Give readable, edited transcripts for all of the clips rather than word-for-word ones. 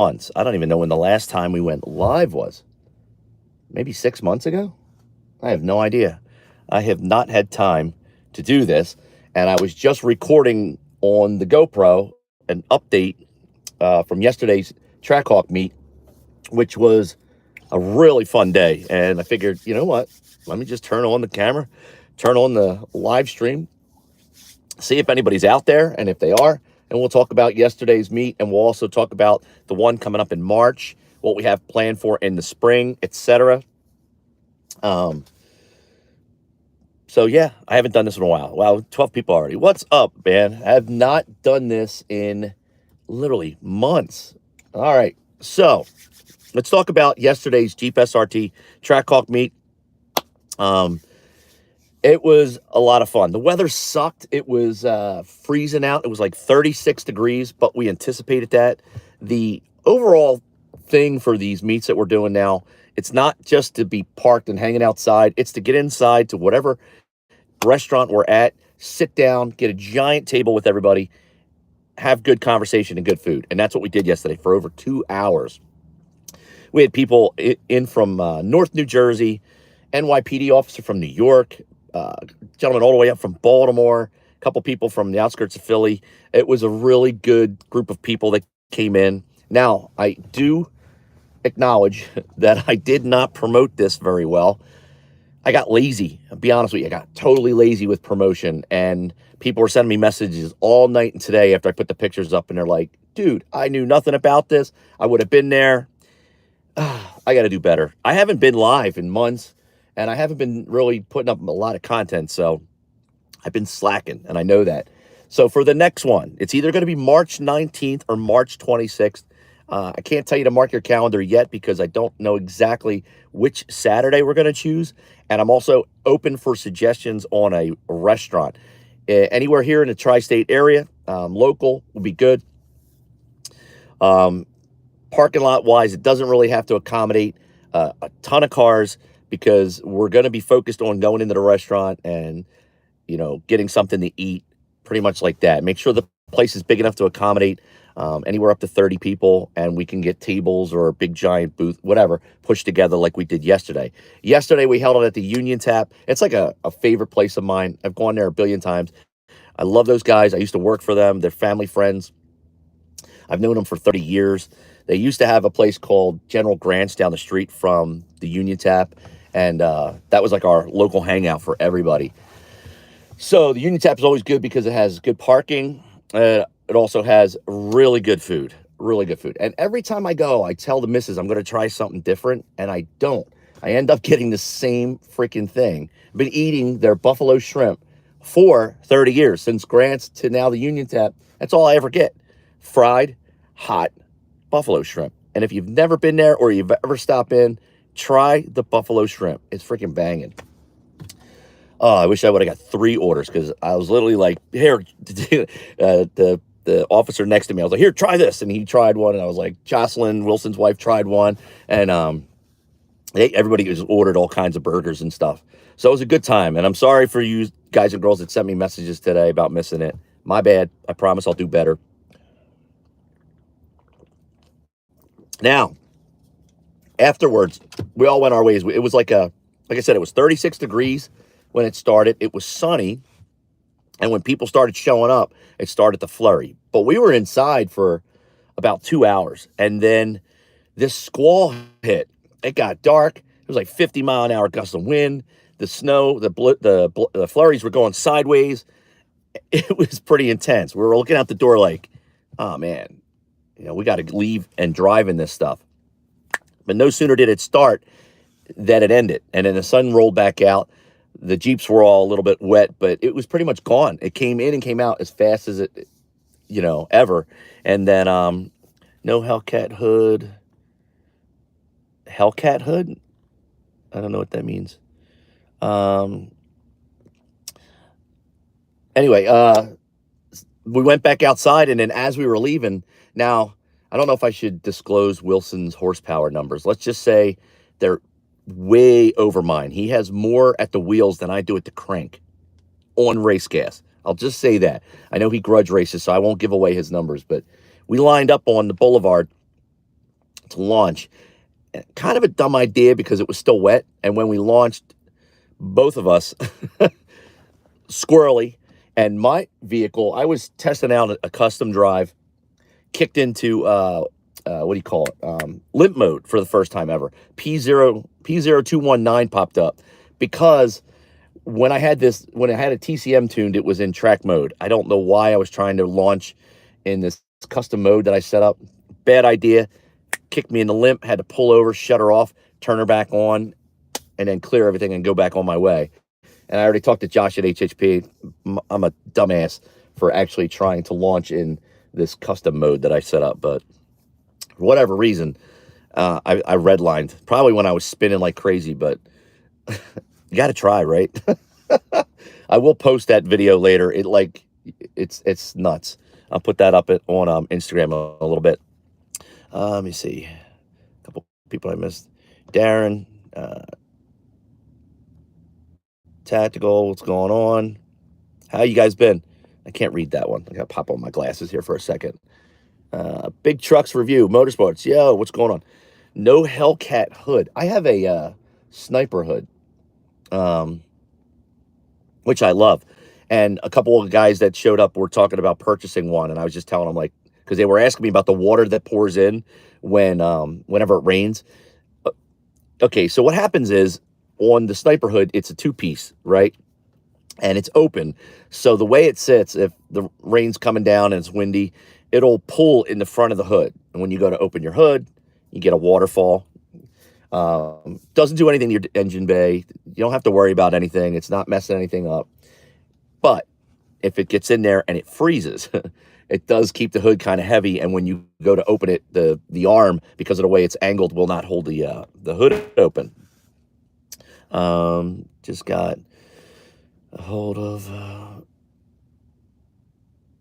months. I don't even know when the last time we went live was. Maybe 6 months ago? I have no idea. I have not had time to do this. And I was just recording on the GoPro an update from yesterday's Trackhawk meet, which was a really fun day. And I figured, you know what? Let me just turn on the camera, turn on the live stream, see if anybody's out there, and if they are, and we'll talk about yesterday's meet, and we'll also talk about the one coming up in March, what we have planned for in the spring, etc. So yeah, I haven't done this in a while. Wow, 12 people already. What's up, man? I have not done this in literally months. All right, so let's talk about yesterday's Jeep SRT Trackhawk meet. It was a lot of fun. The weather sucked. It was freezing out. It was like 36 degrees, but we anticipated that. The overall thing for these meets that we're doing now, it's not just to be parked and hanging outside. It's to get inside to whatever restaurant we're at, sit down, get a giant table with everybody, have good conversation and good food. And that's what we did yesterday for over 2 hours. We had people in from North New Jersey, NYPD officer from New York, gentleman all the way up from Baltimore, a couple people from the outskirts of Philly. It was a really good group of people that came in. Now, I do acknowledge that I did not promote this very well. I got lazy. I'll be honest with you. I got totally lazy with promotion, and people were sending me messages all night and today after I put the pictures up, and they're like, dude, I knew nothing about this. I would have been there. I got to do better. I haven't been live in months, and I haven't been really putting up a lot of content, so I've been slacking, and I know that. So for the next one, it's either going to be March 19th or March 26th. I can't tell you to mark your calendar yet because I don't know exactly which Saturday we're going to choose, and I'm also open for suggestions on a restaurant. Anywhere here in the tri-state area, local will be good. Parking lot wise, it doesn't really have to accommodate a ton of cars because we're going to be focused on going into the restaurant and, you know, getting something to eat, pretty much like that. Make sure the place is big enough to accommodate anywhere up to 30 people, and we can get tables or a big giant booth, whatever, pushed together like we did yesterday. Yesterday, we held it at the Union Tap. It's like a favorite place of mine. I've gone there a billion times. I love those guys. I used to work for them. They're family friends. I've known them for 30 years. They used to have a place called General Grant's down the street from the Union Tap, and that was like our local hangout for everybody. So the Union Tap is always good because it has good parking. It also has really good food, really good food. And every time I go, I tell the missus I'm going to try something different, and I don't. I end up getting the same freaking thing. I've been eating their buffalo shrimp for 30 years, since Grant's to now the Union Tap. That's all I ever get. Fried, hot buffalo shrimp. And if you've never been there or you've ever stopped in, try the buffalo shrimp. It's freaking banging. Oh, I wish I would have got 3 orders because I was literally like, here, the officer next to me, I was like, here, try this. And he tried one. And I was like, Jocelyn, Wilson's wife, tried one. And everybody just ordered all kinds of burgers and stuff. So it was a good time. And I'm sorry for you guys and girls that sent me messages today about missing it. My bad. I promise I'll do better. Now, afterwards, we all went our ways. It was like I said, it was 36 degrees when it started. It was sunny. And when people started showing up, it started to flurry. But we were inside for about 2 hours. And then this squall hit. It got dark. It was like 50-mile-an-hour gusts of wind. The snow, the flurries were going sideways. It was pretty intense. We were looking out the door like, oh, man, you know, we got to leave and drive in this stuff. But no sooner did it start than it ended. And then the sun rolled back out. The Jeeps were all a little bit wet, but it was pretty much gone. It came in and came out as fast as it, you know, ever. And then no Hellcat hood. Hellcat hood? I don't know what that means. Anyway, we went back outside, and then as we were leaving, now, I don't know if I should disclose Wilson's horsepower numbers. Let's just say they're way over mine. He has more at the wheels than I do at the crank on race gas. I'll just say that. I know he grudge races, so I won't give away his numbers, but we lined up on the boulevard, to launch. Kind of a dumb idea because it was still wet. And when we launched, both of us, squirrely, and my vehicle, I was testing out a custom drive, kicked into, what do you call it? Limp mode for the first time ever. P0219 popped up because when I had a TCM tuned, it was in track mode. I don't know why I was trying to launch in this custom mode that I set up. Bad idea. Kicked me in the limp, had to pull over, shut her off, turn her back on, and then clear everything and go back on my way. And I already talked to Josh at HHP. I'm a dumbass for actually trying to launch in this custom mode that I set up. But for whatever reason, I redlined. Probably when I was spinning like crazy, but you got to try, right? I will post that video later. It's nuts. I'll put that up on Instagram a little bit. Let me see. A couple people I missed. Darren, Tactical, what's going on? How you guys been? I can't read that one. I got to pop on my glasses here for a second. Big Trucks Review, Motorsports. Yo, what's going on? No Hellcat hood. I have a sniper hood, which I love. And a couple of guys that showed up were talking about purchasing one. And I was just telling them, like, because they were asking me about the water that pours in whenever it rains. Okay, so what happens is on the sniper hood, it's a two-piece, right? And it's open. So the way it sits, if the rain's coming down and it's windy, it'll pull in the front of the hood. And when you go to open your hood, you get a waterfall. Doesn't do anything to your engine bay. You don't have to worry about anything. It's not messing anything up. But if it gets in there and it freezes, it does keep the hood kind of heavy, and when you go to open it, the arm, because of the way it's angled, will not hold the hood open. Just got a hold of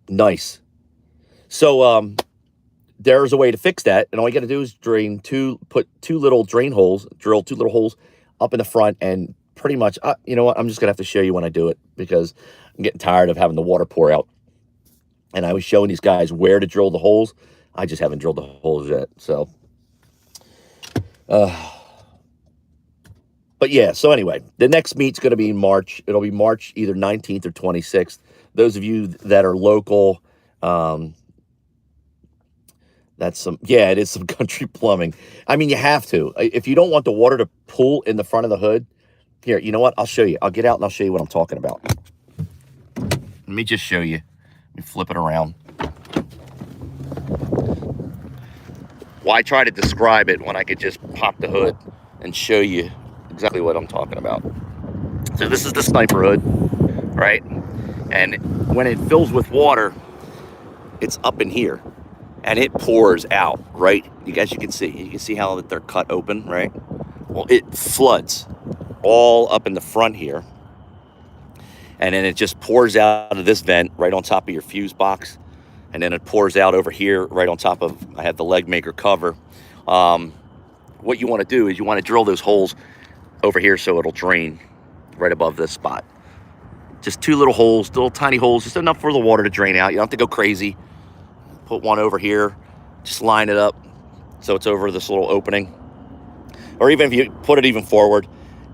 nice. So there's a way to fix that, and all you got to do is put two little drain holes, drill two little holes up in the front, and pretty much, you know what? I'm just gonna have to show you when I do it because I'm getting tired of having the water pour out. And I was showing these guys where to drill the holes. I just haven't drilled the holes yet. So, but yeah, so anyway, the next meet's going to be in March. It'll be March either 19th or 26th. Those of you that are local, it is some country plumbing. I mean, you have to. If you don't want the water to pool in the front of the hood, here, you know what? I'll show you. I'll get out and I'll show you what I'm talking about. Let me just show you. Flip it around. Why try to describe it when I could just pop the hood and show you exactly what I'm talking about? So this is the sniper hood, right? And when it fills with water, it's up in here and it pours out, right? You guys, you can see how they're cut open, right? Well, it floods all up in the front here. And then it just pours out of this vent right on top of your fuse box. And then it pours out over here right on top of, I have the leg maker cover. What you want to do is you want to drill those holes over here so it'll drain right above this spot. Just two little holes, little tiny holes, just enough for the water to drain out. You don't have to go crazy. Put one over here, just line it up so it's over this little opening. Or even if you put it even forward,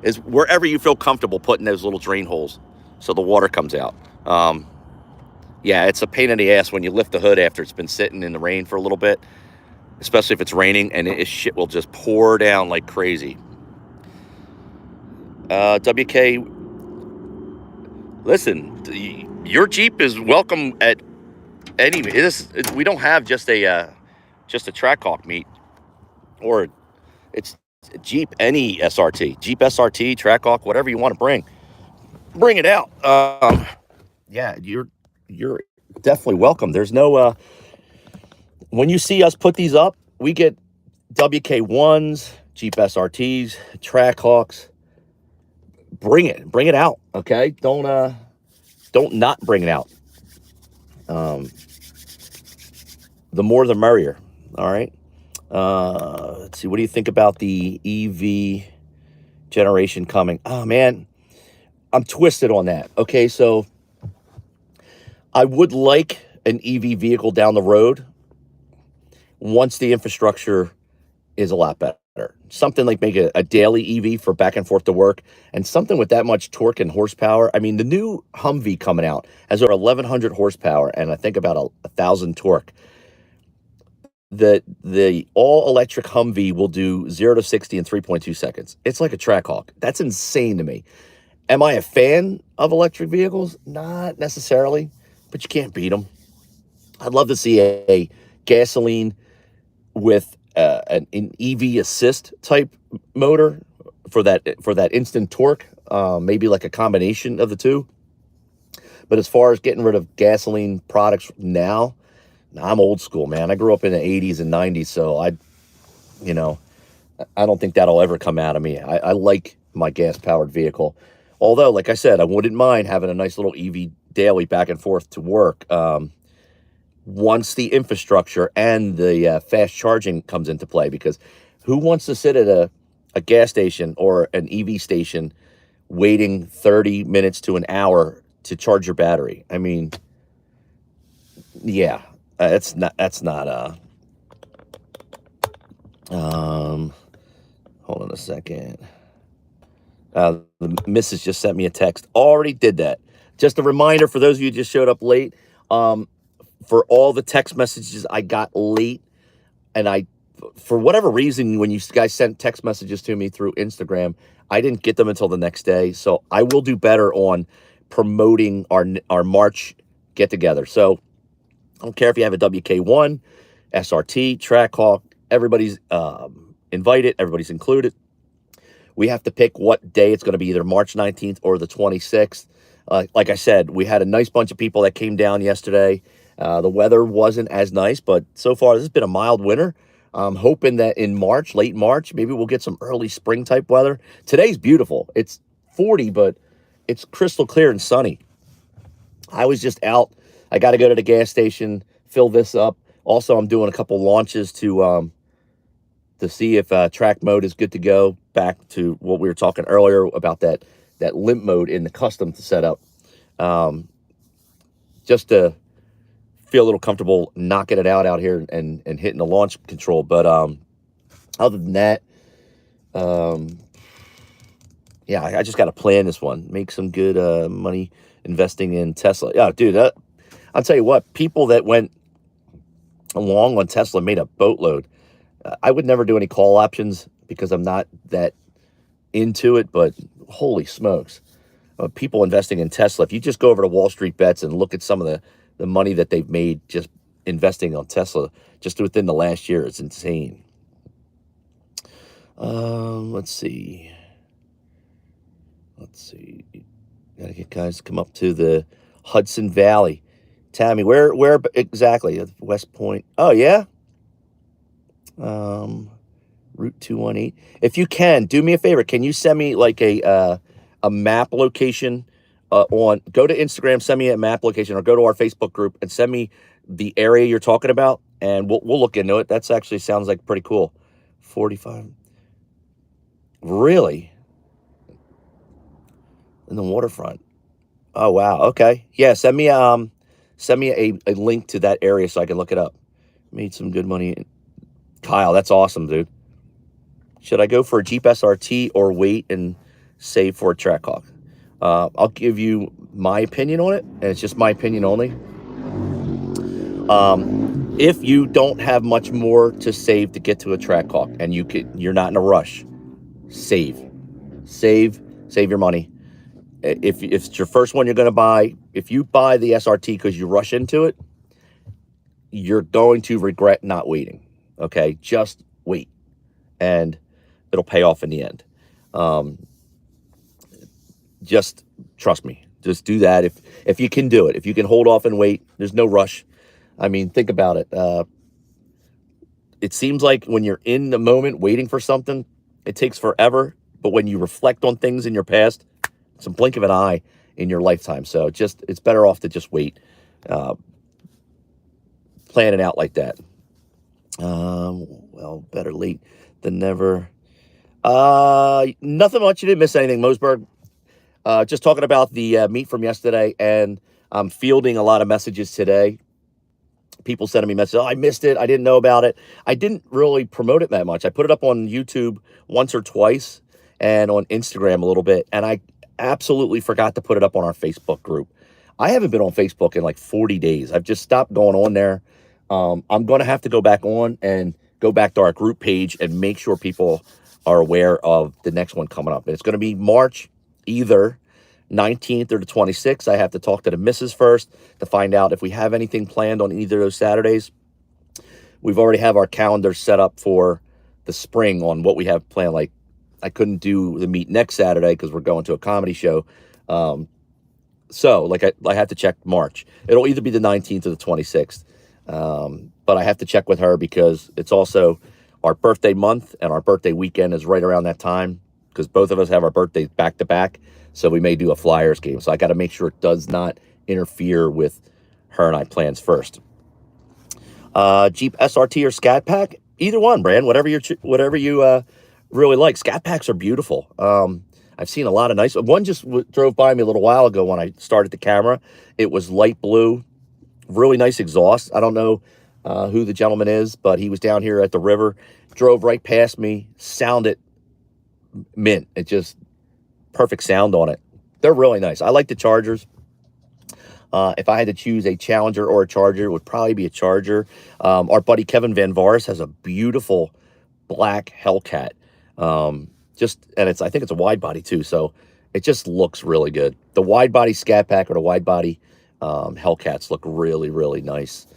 is wherever you feel comfortable putting those little drain holes so the water comes out. Yeah, it's a pain in the ass when you lift the hood after it's been sitting in the rain for a little bit, especially if it's raining, and shit will just pour down like crazy. WK, listen, your Jeep is welcome at any. We don't have just a Trackhawk meet, or it's Jeep, any SRT, Jeep SRT, Trackhawk, whatever you want to bring it out. Yeah, you're definitely welcome. There's no when you see us put these up, we get WK1s, Jeep SRTs, Trackhawks. Bring it out, okay? Don't not bring it out. The more the merrier. All right. Let's see. What do you think about the EV generation coming? Oh man, I'm twisted on that. Okay, so I would like an EV vehicle down the road once the infrastructure is a lot better. Something like make a daily EV for back and forth to work, and something with that much torque and horsepower. I mean, the new Humvee coming out has over 1,100 horsepower and I think about 1,000 torque. The all electric Humvee will do 0 to 60 in 3.2 seconds. It's like a Trackhawk. That's insane to me. Am I a fan of electric vehicles? Not necessarily, but you can't beat them. I'd love to see a gasoline with an EV assist type motor for that instant torque. Maybe like a combination of the two. But as far as getting rid of gasoline products now, I'm old school, man. I grew up in the 80s and 90s, so you know, I don't think that'll ever come out of me. I like my gas-powered vehicle. Although, like I said, I wouldn't mind having a nice little EV daily back and forth to work. Once the infrastructure and the fast charging comes into play, because who wants to sit at a gas station or an EV station waiting 30 minutes to an hour to charge your battery? I mean, yeah, that's not hold on a second. The missus just sent me a text. Already did that. Just a reminder for those of you who just showed up late. For all the text messages I got late, and for whatever reason, when you guys sent text messages to me through Instagram, I didn't get them until the next day. So I will do better on promoting our March get together. So I don't care if you have a WK1, SRT, Trackhawk, everybody's invited, everybody's included. We have to pick what day it's going to be, either March 19th or the 26th. Like I said, we had a nice bunch of people that came down yesterday. The weather wasn't as nice, but so far this has been a mild winter. I'm hoping that in March, late March, maybe we'll get some early spring type weather. Today's beautiful. It's 40, but it's crystal clear and sunny. I was just out. I got to go to the gas station, fill this up. Also, I'm doing a couple launches to see if track mode is good to go. Back to what we were talking earlier about that limp mode in the custom setup. Just to feel a little comfortable knocking it out here and hitting the launch control. But other than that, yeah, I just got to plan this one. Make some good money investing in Tesla. Yeah, dude, I'll tell you what, people that went along on Tesla made a boatload. I would never do any call options because I'm not that into it, but holy smokes. People investing in Tesla, if you just go over to Wall Street Bets and look at some of the money that they've made just investing on Tesla just within the last year, it's insane. Let's see. Gotta get guys to come up to the Hudson Valley. Tammy, where exactly? West Point. Oh, yeah? Route 218. If you can, do me a favor. Can you send me like a map location go to Instagram, send me a map location, or go to our Facebook group and send me the area you're talking about, and we'll look into it. That's actually sounds like pretty cool. 45. Really? In the waterfront. Oh, wow. Okay. Yeah, send me a link to that area so I can look it up. Made some good money. Kyle, that's awesome, dude. Should I go for a Jeep SRT or wait and save for a Trackhawk? I'll give you my opinion on it, and it's just my opinion only. If you don't have much more to save to get to a Trackhawk and you're not in a rush, save your money. If it's your first one you're going to buy, if you buy the SRT because you rush into it, you're going to regret not waiting. Okay, just wait, and it'll pay off in the end. Just trust me. Just do that if you can do it. If you can hold off and wait, there's no rush. I mean, think about it. It seems like when you're in the moment waiting for something, it takes forever. But when you reflect on things in your past, it's a blink of an eye in your lifetime. So it's better off to just wait. Plan it out like that. Well, better late than never. Nothing much. You didn't miss anything, Mosberg. Just talking about the meet from yesterday, and I'm fielding a lot of messages today People sending me messages, oh, I missed it, I didn't know about it. I didn't really promote it that much. I put it up on YouTube once or twice and on Instagram a little bit, and I absolutely forgot to put it up on our Facebook group. I haven't been on Facebook in like 40 days. I've just stopped going on there. I'm going to have to go back on and go back to our group page and make sure people are aware of the next one coming up. And it's going to be March either 19th or the 26th. I have to talk to the missus first to find out if we have anything planned on either of those Saturdays. We've already have our calendar set up for the spring on what we have planned. Like, I couldn't do the meet next Saturday because we're going to a comedy show. So like I have to check March. It'll either be the 19th or the 26th. But I have to check with her because it's also our birthday month, and our birthday weekend is right around that time because both of us have our birthdays back to back. So we may do a Flyers game. So I got to make sure it does not interfere with her and I plans first. Jeep SRT or Scat Pack, either one, Brand, whatever you really like. Scat Packs are beautiful. I've seen a lot of nice. One just drove by me a little while ago when I started the camera. It was light blue, really nice exhaust. I don't know who the gentleman is, but he was down here at the river, drove right past me, sounded mint. It just perfect sound on it. They're really nice. I like the Chargers. If I had to choose a Challenger or a Charger, it would probably be a Charger. Our buddy Kevin Van Vars has a beautiful black Hellcat. And I think it's a wide body too, so it just looks really good. The wide body Scat Pack or the wide body Hellcats look really, really nice.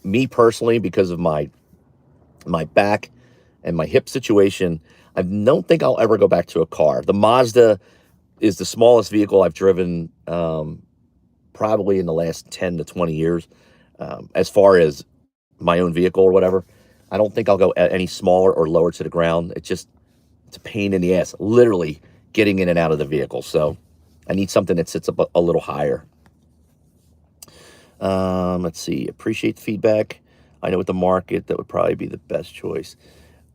Me personally, because of my back and my hip situation, I don't think I'll ever go back to a car. The Mazda is the smallest vehicle I've driven probably in the last 10 to 20 years. As far as my own vehicle or whatever, I don't think I'll go any smaller or lower to the ground. It's a pain in the ass, literally getting in and out of the vehicle. So I need something that sits up a little higher. Let's see. Appreciate the feedback. I know with the market, that would probably be the best choice.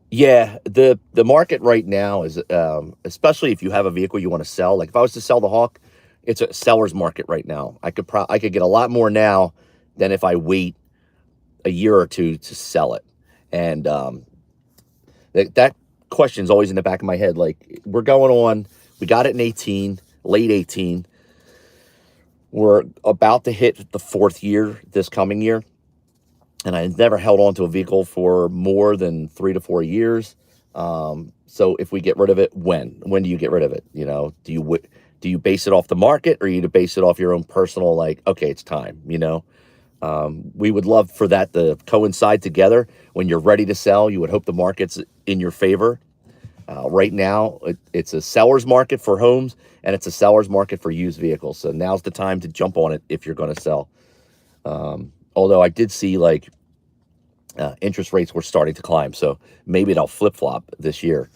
Yeah, the market right now is, especially if you have a vehicle you want to sell. Like if I was to sell the Hawk, it's a seller's market right now. I could get a lot more now than if I wait a year or two to sell it. And that question's always in the back of my head. Like, we got it in 18, late 18. We're about to hit the 4th year this coming year. And I never held on to a vehicle for more than 3 to 4 years. So if we get rid of it, when do you get rid of it? You know, do you base it off the market, or you base it off your own personal, like, okay, it's time, you know? We would love for that to coincide together. When you're ready to sell, you would hope the market's in your favor. Right now, it's a seller's market for homes, and it's a seller's market for used vehicles. So now's the time to jump on it if you're going to sell. Although I did see like interest rates were starting to climb, so maybe it'll flip-flop this year.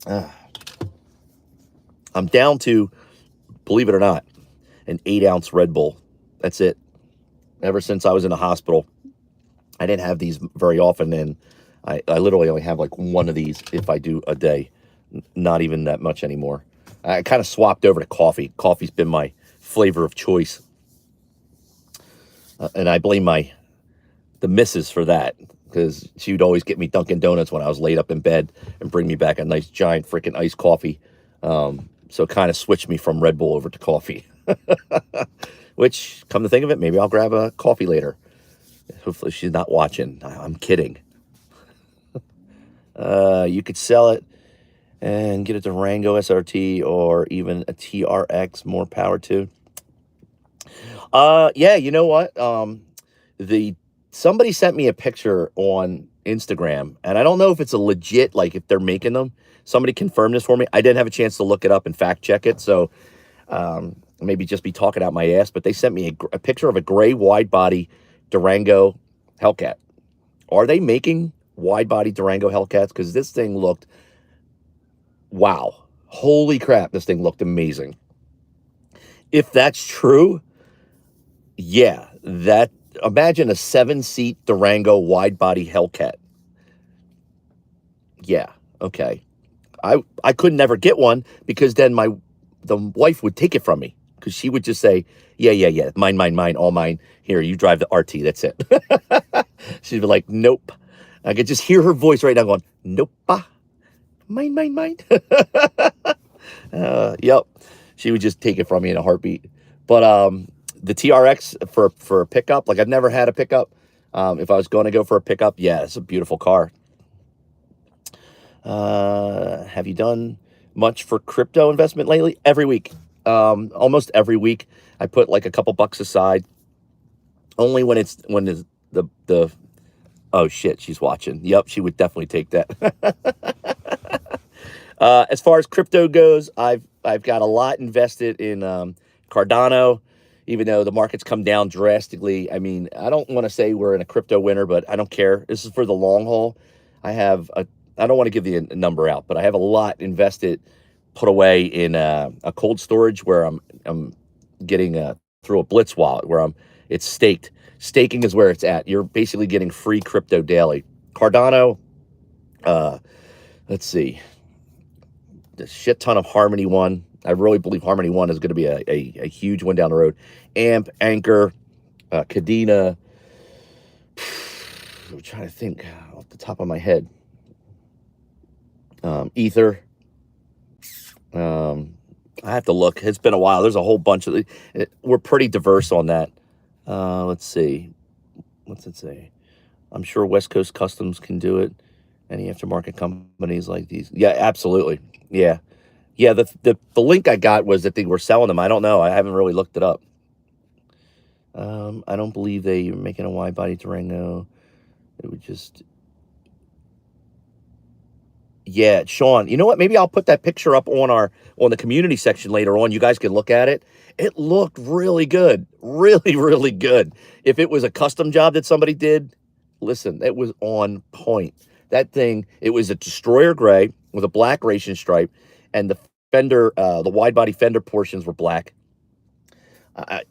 I'm down to, believe it or not, an 8-ounce Red Bull. That's it. Ever since I was in the hospital, I didn't have these very often, and I literally only have like one of these if I do a day. Not even that much anymore. I kind of swapped over to coffee. Coffee's been my flavor of choice. And I blame the missus for that, because she would always get me Dunkin' Donuts when I was laid up in bed and bring me back a nice giant freaking iced coffee. So kind of switched me from Red Bull over to coffee. Which, come to think of it, maybe I'll grab a coffee later. Hopefully she's not watching. I'm kidding. You could sell it and get a Durango SRT or even a TRX, more power to. Yeah, you know what? Somebody sent me a picture on Instagram, and I don't know if it's a legit, like if they're making them. Somebody confirmed this for me. I didn't have a chance to look it up and fact check it, so maybe just be talking out my ass, but they sent me a picture of a gray wide body Durango Hellcat. Are they making wide body Durango Hellcats? Because this thing looked, wow, holy crap, this thing looked amazing. If that's true, yeah, imagine a 7-seat Durango wide body Hellcat. Yeah, okay. I could never get one because then the wife would take it from me. because she would just say, yeah, mine, all mine. Here, you drive the RT. That's it. She'd be like, nope. I could just hear her voice right now going, nope, mine. Yep. She would just take it from me in a heartbeat. But the TRX for a pickup, like I've never had a pickup. If I was going to go for a pickup, yeah, it's a beautiful car. Have you done much for crypto investment lately? Every week. Almost every week. I put like a couple bucks aside. Only when the oh shit, she's watching. Yep, she would definitely take that. As far as crypto goes, I've got a lot invested in Cardano, even though the market's come down drastically. I mean, I don't want to say we're in a crypto winter, but I don't care. This is for the long haul. I don't want to give the number out, but I have a lot invested, put away in a cold storage where I'm getting through a Blitz wallet where it's staked. Staking is where it's at. You're basically getting free crypto daily. Cardano, let's see, a shit ton of Harmony One. I really believe Harmony One is going to be a huge one down the road. AMP, Anchor, Cadena. I'm trying to think off the top of my head. Ether. I have to look. It's been a while. There's a whole bunch of we're pretty diverse on that. Let's see. What's it say? I'm sure West Coast Customs can do it. Any aftermarket companies like these? Yeah, absolutely. Yeah. The link I got was that they were selling them. I don't know. I haven't really looked it up. I don't believe they are making a wide body Durango. It would just. Yeah, Sean, you know what? Maybe I'll put that picture up on the community section later on. You guys can look at it. It looked really good. Really, really good. If it was a custom job that somebody did, listen, it was on point. That thing, it was a destroyer gray with a black racing stripe, and the fender, the wide body fender portions were black.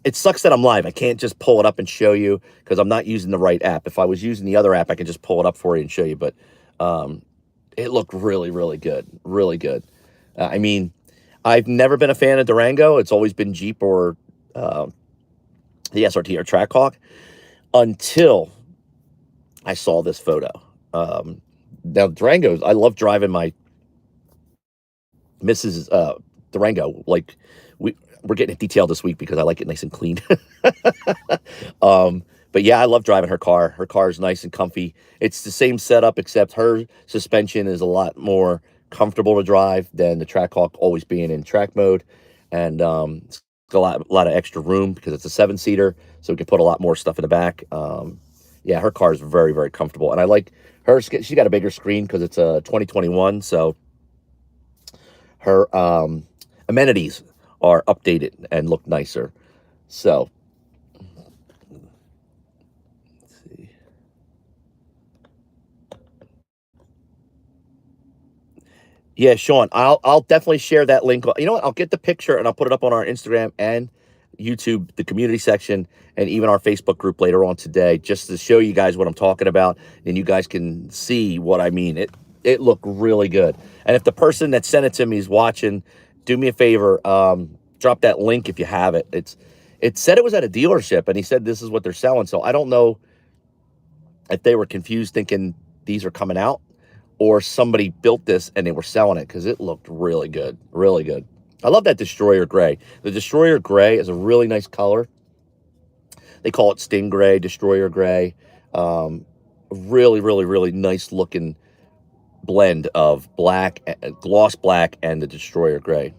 It sucks that I'm live. I can't just pull it up and show you because I'm not using the right app. If I was using the other app, I could just pull it up for you and show you. But it looked really, really good. Really good. I mean, I've never been a fan of Durango. It's always been Jeep or the SRT or Trackhawk until I saw this photo. Now, Durangos, I love driving my Mrs. Durango. Like, we're getting it detailed this week because I like it nice and clean. But yeah, I love driving her car. Her car is nice and comfy. It's the same setup, except her suspension is a lot more comfortable to drive than the Trackhawk, always being in track mode. And it's got a lot of extra room because it's a 7-seater, so we can put a lot more stuff in the back. Yeah, her car is very, very comfortable. And I like her. She got a bigger screen because it's a 2021, so her amenities are updated and look nicer. So yeah, Sean, I'll definitely share that link. You know what? I'll get the picture and I'll put it up on our Instagram and YouTube, the community section, and even our Facebook group later on today, just to show you guys what I'm talking about, and you guys can see what I mean. It looked really good. And if the person that sent it to me is watching, do me a favor, drop that link if you have it. It said it was at a dealership, and he said this is what they're selling. So I don't know if they were confused thinking these are coming out, or somebody built this and they were selling it, because it looked really good. Really good. I love that Destroyer Gray. The Destroyer Gray is a really nice color. They call it Sting Gray, Destroyer Gray. Really, really, really nice looking blend of black, gloss black, and the Destroyer Gray.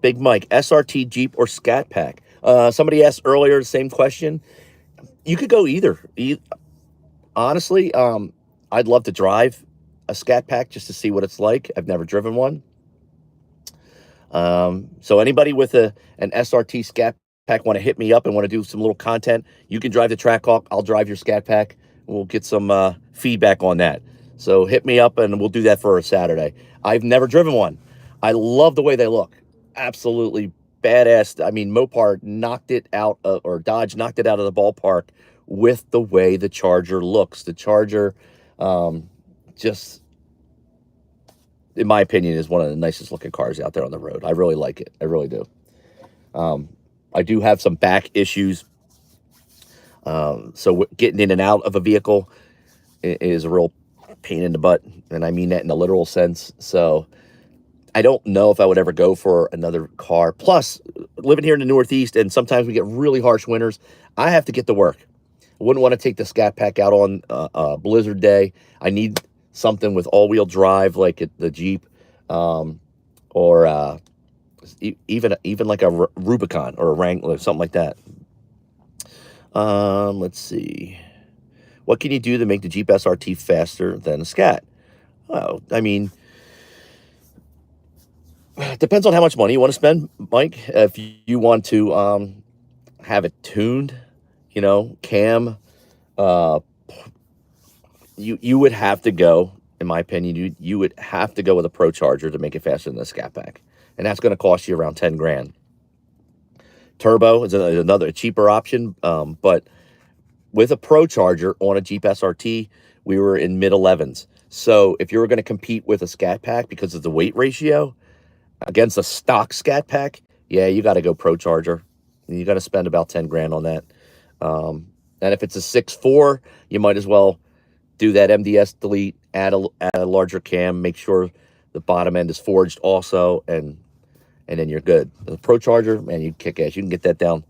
Big Mike, SRT, Jeep, or Scat Pack? Somebody asked earlier the same question. You could go either. Honestly, I'd love to drive a Scat Pack just to see what it's like. I've never driven one. So anybody with an SRT Scat Pack want to hit me up and want to do some little content, you can drive the Trackhawk. I'll drive your Scat Pack. We'll get some feedback on that. So hit me up and we'll do that for a Saturday. I've never driven one. I love the way they look. Absolutely badass. I mean, Mopar knocked it out, or Dodge knocked it out of the ballpark with the way the Charger looks. The Charger, just in my opinion, is one of the nicest looking cars out there on the road. I really like it. I really do. I do have some back issues. So getting in and out of a vehicle is a real pain in the butt. And I mean that in a literal sense. So I don't know if I would ever go for another car. Plus, living here in the Northeast, and sometimes we get really harsh winters, I have to get to work. I wouldn't want to take the Scat Pack out on a blizzard day. I need something with all-wheel drive, like the Jeep, or even like a Rubicon or a Wrangler, something like that. Let's see. What can you do to make the Jeep SRT faster than a Scat? Well, I mean, it depends on how much money you want to spend, Mike. If you want to have it tuned, you know, cam, you would have to go, in my opinion, you would have to go with a Procharger to make it faster than the Scat Pack. And that's going to cost you around 10 grand. Turbo is another cheaper option, but with a Procharger on a Jeep SRT, we were in mid-11s. So if you were going to compete with a Scat Pack because of the weight ratio against a stock Scat Pack, yeah, you got to go Procharger. You got to spend about 10 grand on that. And if it's a 6.4, you might as well do that MDS delete, add a larger cam, make sure the bottom end is forged also, and then you're good. The Procharger, man, you kick ass. You can get that down,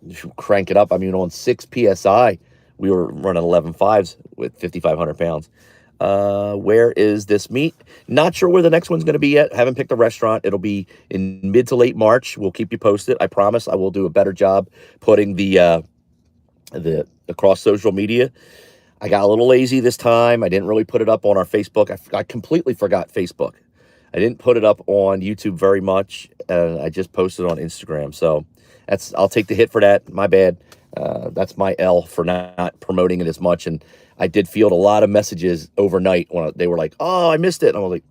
you crank it up. I mean, on 6 PSI, we were running 11.5s with 5,500 pounds. Where is this meet? Not sure where the next one's going to be yet. Haven't picked a restaurant. It'll be in mid to late March. We'll keep you posted. I promise I will do a better job putting the across social media. I got a little lazy this time. I didn't really put it up on our Facebook. I completely forgot Facebook. I didn't put it up on YouTube very much. I just posted on Instagram. So I'll take the hit for that. My bad. That's my L for not promoting it as much. And I did field a lot of messages overnight when they were like, "Oh, I missed it." And I was like,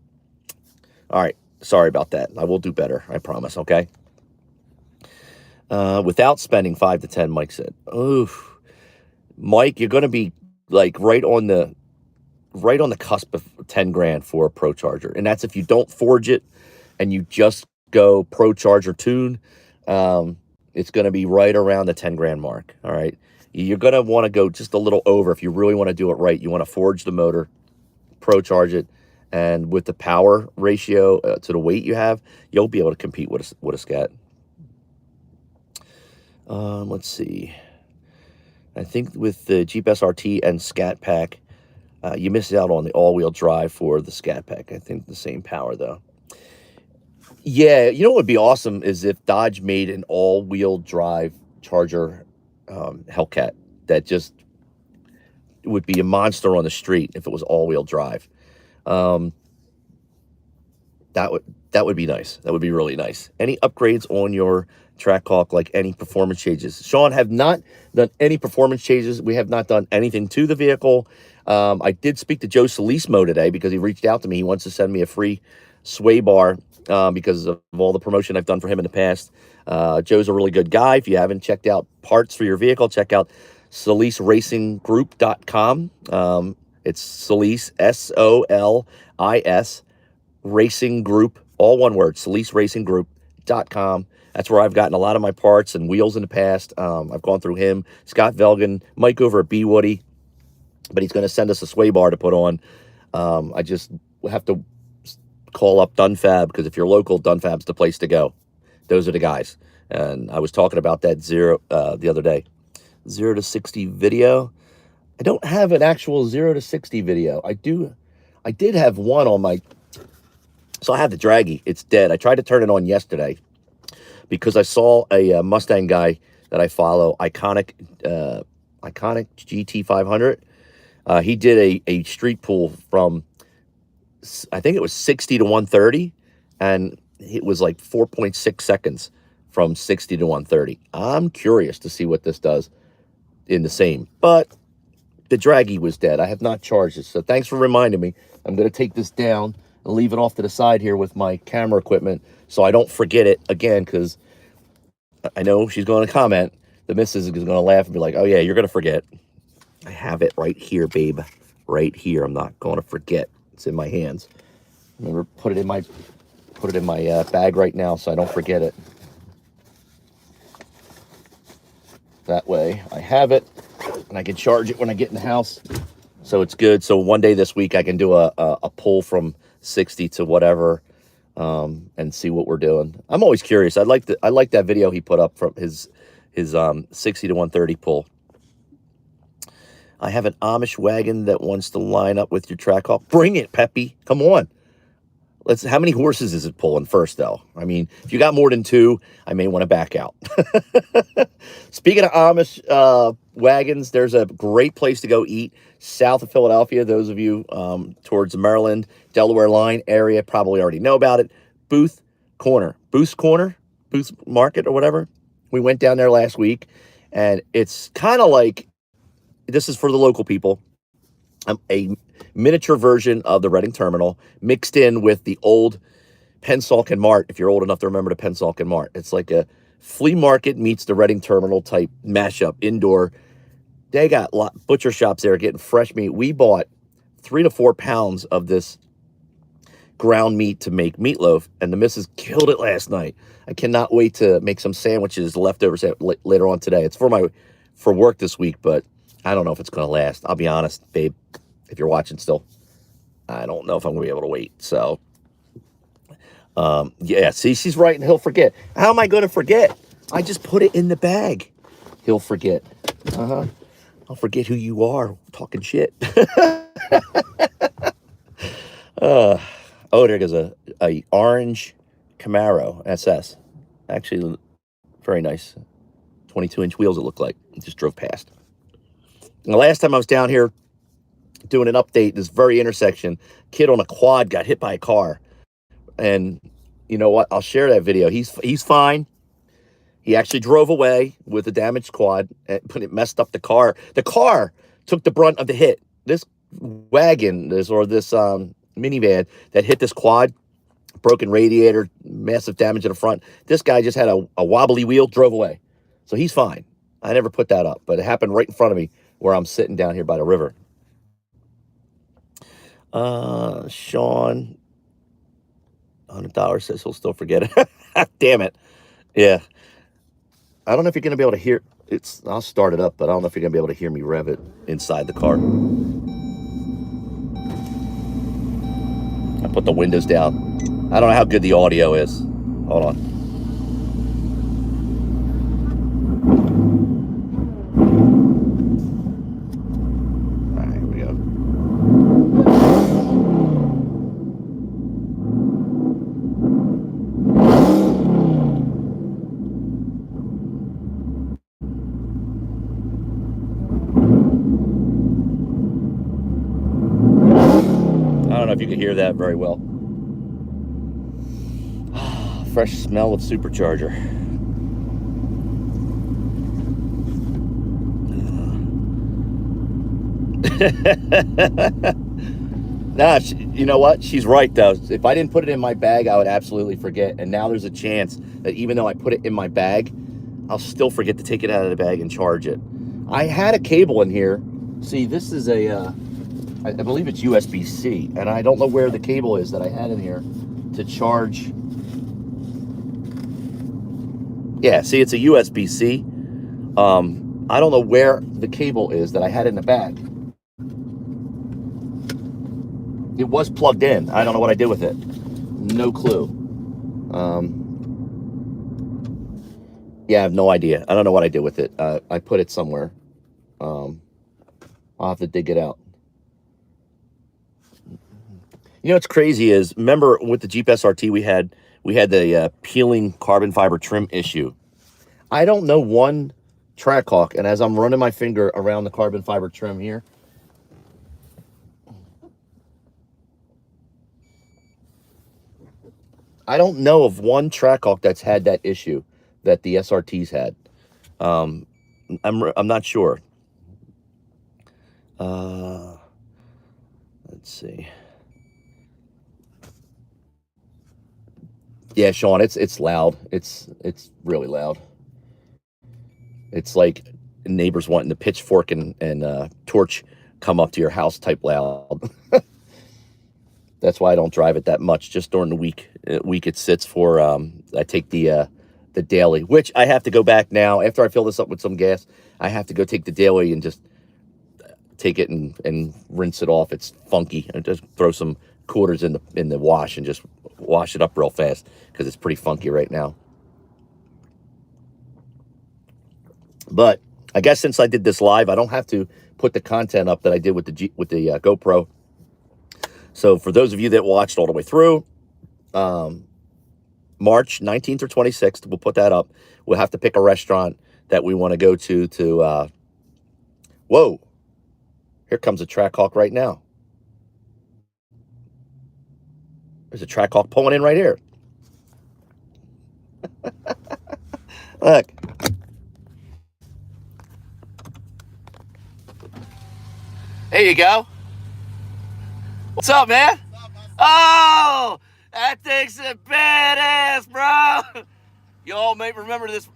"All right, sorry about that. I will do better. I promise." Okay. Without spending 5 to 10, Mike said. Oof, Mike, you're going to be like right on the cusp of 10 grand for a Procharger. And that's if you don't forge it and you just go Procharger tune. It's going to be right around the 10 grand mark. All right. You're going to want to go just a little over if you really want to do it right. You want to forge the motor, Procharge it, and with the power ratio to the weight you have, you'll be able to compete with a Scat. Let's see. I think with the Jeep SRT and Scat Pack, you miss out on the all-wheel drive for the Scat Pack. I think the same power, though. Yeah, you know what would be awesome is if Dodge made an all-wheel drive Charger Hellcat that just would be a monster on the street if it was all-wheel drive. That would be nice. That would be really nice. Any upgrades on your Trackhawk, like any performance changes? Sean, have not done any performance changes. We have not done anything to the vehicle. I did speak to Joe Solismo today because he reached out to me. He wants to send me a free sway bar because of all the promotion I've done for him in the past. Joe's a really good guy. If you haven't checked out parts for your vehicle, check out solisracinggroup.com. It's Solis, S-O-L-I-S, Racing Group, all one word, solisracinggroup.com. That's where I've gotten a lot of my parts and wheels in the past. I've gone through him, Scott Velgan, Mike over at B Woody, but he's going to send us a sway bar to put on. I just have to call up Dunfab, because if you're local, Dunfab's the place to go. Those are the guys. And I was talking about that the other day. 0 to 60 video. I don't have an actual 0 to 60 video. I did have one on my... So I have the Draggy. It's dead. I tried to turn it on yesterday because I saw a Mustang guy that I follow, Iconic GT500. He did a street pull from, I think it was 60 to 130, and it was like 4.6 seconds from 60 to 130. I'm curious to see what this does in the same, but the Draggy was dead. I have not charged it, so thanks for reminding me. I'm going to take this down and leave it off to the side here with my camera equipment so I don't forget it again, because I know she's going to comment. The missus is going to laugh and be like, "Oh yeah, you're going to forget." I have it right here, babe. Right here. I'm not going to forget. It's in my hands. Remember, put it in my bag right now so I don't forget it. That way I have it and I can charge it when I get in the house. So it's good. So one day this week I can do a pull from 60 to whatever, and see what we're doing. I'm always curious. I like that video he put up from his 60 to 130 pull. I have an Amish wagon that wants to line up with your Trackhawk. Bring it, Peppy. Come on. How many horses is it pulling first, though? I mean, if you got more than 2, I may want to back out. Speaking of Amish wagons, there's a great place to go eat south of Philadelphia. Those of you towards the Maryland, Delaware line area probably already know about it. Booth Market or whatever. We went down there last week, and it's kind of like, this is for the local people, a miniature version of the Reading Terminal mixed in with the old Pennsauken Mart, if you're old enough to remember the Pennsauken Mart. It's like a flea market meets the Reading Terminal type mashup, indoor. They got butcher shops there getting fresh meat. We bought 3 to 4 pounds of this ground meat to make meatloaf, and the missus killed it last night. I cannot wait to make some sandwiches, leftovers later on today. It's for work this week, but I don't know if it's going to last. I'll be honest, babe, if you're watching still, I don't know if I'm going to be able to wait. So, yeah, see, she's right, and he'll forget. How am I going to forget? I just put it in the bag. He'll forget. I'll forget who you are talking shit. Oh, there goes a orange Camaro SS. Actually, very nice. 22-inch wheels, it looked like. It just drove past. And the last time I was down here doing an update, this very intersection, kid on a quad got hit by a car. And you know what? I'll share that video. He's fine. He actually drove away with a damaged quad, but it messed up the car. The car took the brunt of the hit. This wagon, this minivan that hit this quad, broken radiator, massive damage in the front. This guy just had a wobbly wheel, drove away. So he's fine. I never put that up, but it happened right in front of me where I'm sitting down here by the river. Sean, $100 says he'll still forget it. Damn it. Yeah. I don't know if you're going to be able to hear it. I'll start it up, but I don't know if you're going to be able to hear me rev it inside the car. I put the windows down. I don't know how good the audio is. Hold on. All right, here we go. I don't know if you can hear that very well. Fresh smell of Supercharger. Nah, you know what? She's right, though. If I didn't put it in my bag, I would absolutely forget. And now there's a chance that even though I put it in my bag, I'll still forget to take it out of the bag and charge it. I had a cable in here. See, this is I believe it's USB-C, and I don't know where the cable is that I had in here to charge. Yeah, see, it's a USB-C. I don't know where the cable is that I had in the bag. It was plugged in. I don't know what I did with it. No clue. Yeah, I have no idea. I don't know what I did with it. I put it somewhere. I'll have to dig it out. You know what's crazy is, remember with the Jeep SRT we had the peeling carbon fiber trim issue. I don't know one Trackhawk, and as I'm running my finger around the carbon fiber trim here, I don't know of one Trackhawk that's had that issue that the SRTs had. I'm not sure. Let's see. Yeah, Sean, it's loud. It's really loud. It's like neighbors wanting the pitchfork and torch come up to your house type loud. That's why I don't drive it that much. Just during the week, it sits for. I take the daily, which I have to go back now after I fill this up with some gas. I have to go take the daily and just take it and rinse it off. It's funky. I just throw some quarters in the wash and just wash it up real fast because it's pretty funky right now. But I guess since I did this live, I don't have to put the content up that I did with the GoPro. So for those of you that watched all the way through, March 19th or 26th, we'll put that up. We'll have to pick a restaurant that we want to go to whoa, here comes a Trackhawk right now. There's a Trackhawk pulling in right here. Look. There you go. What's up, man? What's up, oh, that thing's a badass, bro. You all may remember this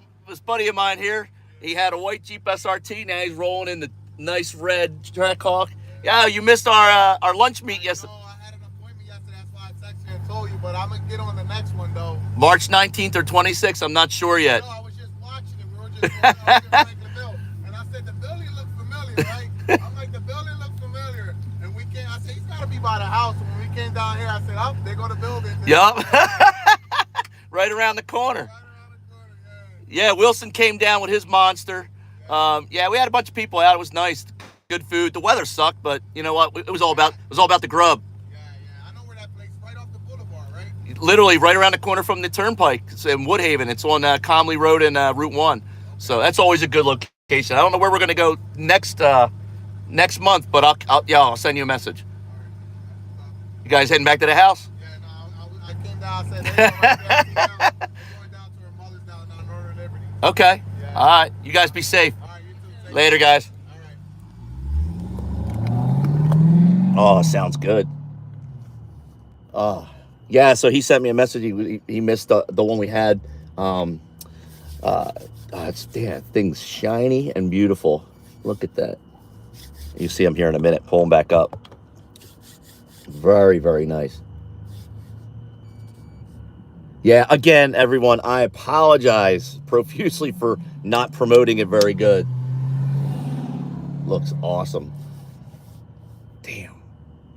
buddy of mine here. He had a white Jeep SRT. Now he's rolling in the nice red Trackhawk. Yeah, you missed our lunch meet yesterday. No, I had an appointment yesterday. That's why I texted you and told you, but I'm going to get on the next one, though. March 19th or 26th, I'm not sure yet. No, I was just watching it. We were just making the bill. And I said, the building looked familiar, right? I'm like, the building looked familiar. And we came, I said, he's got to be by the house. And when we came down here, I said, oh, they're going to build it. Yup. Right around the corner. Yeah, Wilson came down with his monster. Yeah, we had a bunch of people out. It was nice. Good food. The weather sucked, but you know what? It was all about the grub. Yeah. I know where that place is, right off the boulevard, right? Literally right around the corner from the turnpike. It's in Woodhaven. It's on Comley Road and Route 1. So that's always a good location. I don't know where we're going to go next month, but I'll send you a message. You guys heading back to the house? Yeah, no, I came down. I said, hey, we're going down to her mother's down Northern Liberty. Okay. Yeah. All right. You guys be safe. All right, you too. Later, guys. All right. Oh, sounds good. Yeah, so he sent me a message. He missed the one we had. Thing's shiny and beautiful. Look at that. You see him here in a minute. Pull him back up. Very, very nice. Yeah, again, everyone, I apologize profusely for not promoting it very good. Looks awesome. Damn.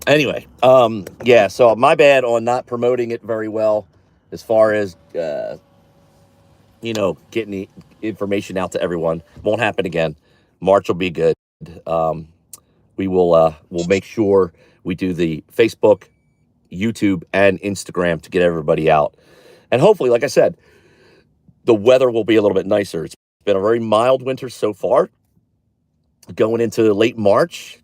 Anyway, yeah, so my bad on not promoting it very well as far as, getting the information out to everyone. Won't happen again. March will be good. We'll make sure we do the Facebook, YouTube, and Instagram to get everybody out. And hopefully, like I said, the weather will be a little bit nicer. It's been a very mild winter so far. Going into late March,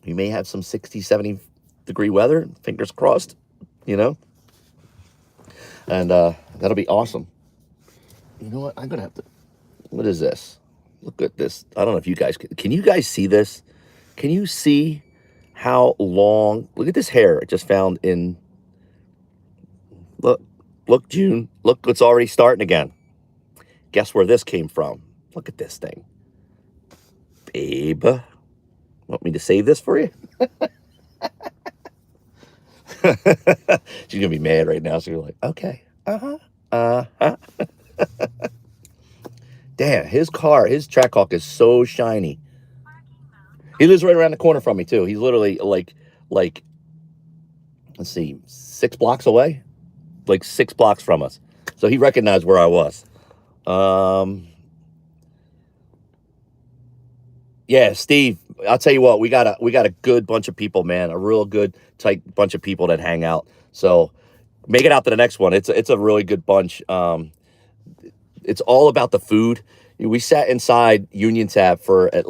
we may have some 60, 70 degree weather. Fingers crossed, And that'll be awesome. You know what? I'm going to have to... What is this? Look at this. I don't know if you guys... Can you guys see this? Can you see how long... Look at this hair I just found in... Look, June. Look, it's already starting again. Guess where this came from? Look at this thing. Babe. Want me to save this for you? She's going to be mad right now. So you're like, okay. Damn, his Trackhawk is so shiny. He lives right around the corner from me, too. He's literally like, let's see, 6 blocks away. Like 6 blocks from us. So he recognized where I was. Yeah, Steve, I'll tell you what, we got a good bunch of people, man. A real good, tight bunch of people that hang out. So make it out to the next one. It's a really good bunch. It's all about the food. We sat inside Union Tap for it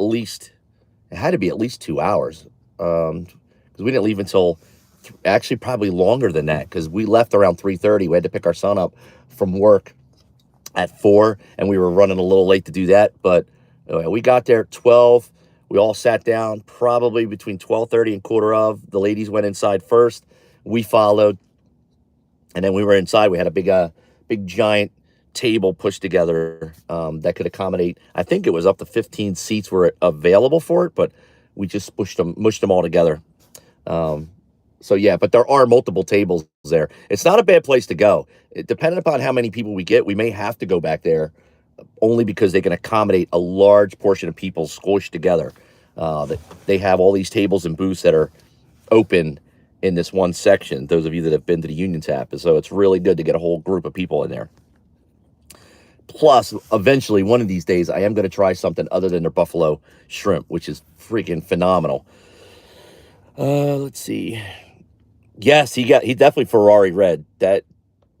had to be at least 2 hours. Because we didn't leave until, actually probably longer than that. Because we left around 3:30. We had to pick our son up from work at 4. And we were running a little late to do that. But anyway, we got there at 12. We all sat down probably between 12:30 and quarter of. The ladies went inside first. We followed. And then we were inside. We had a big giant table pushed together that could accommodate, I think it was up to 15 seats were available for it, but we just mushed them all together. So yeah, but there are multiple tables there. It's not a bad place to go. Depending upon how many people we get, we may have to go back there only because they can accommodate a large portion of people squished together. They have all these tables and booths that are open in this one section. Those of you that have been to the Union Tap, so it's really good to get a whole group of people in there. Plus, eventually, one of these days, I am going to try something other than their buffalo shrimp, which is freaking phenomenal. Let's see. Yes, he definitely Ferrari red. That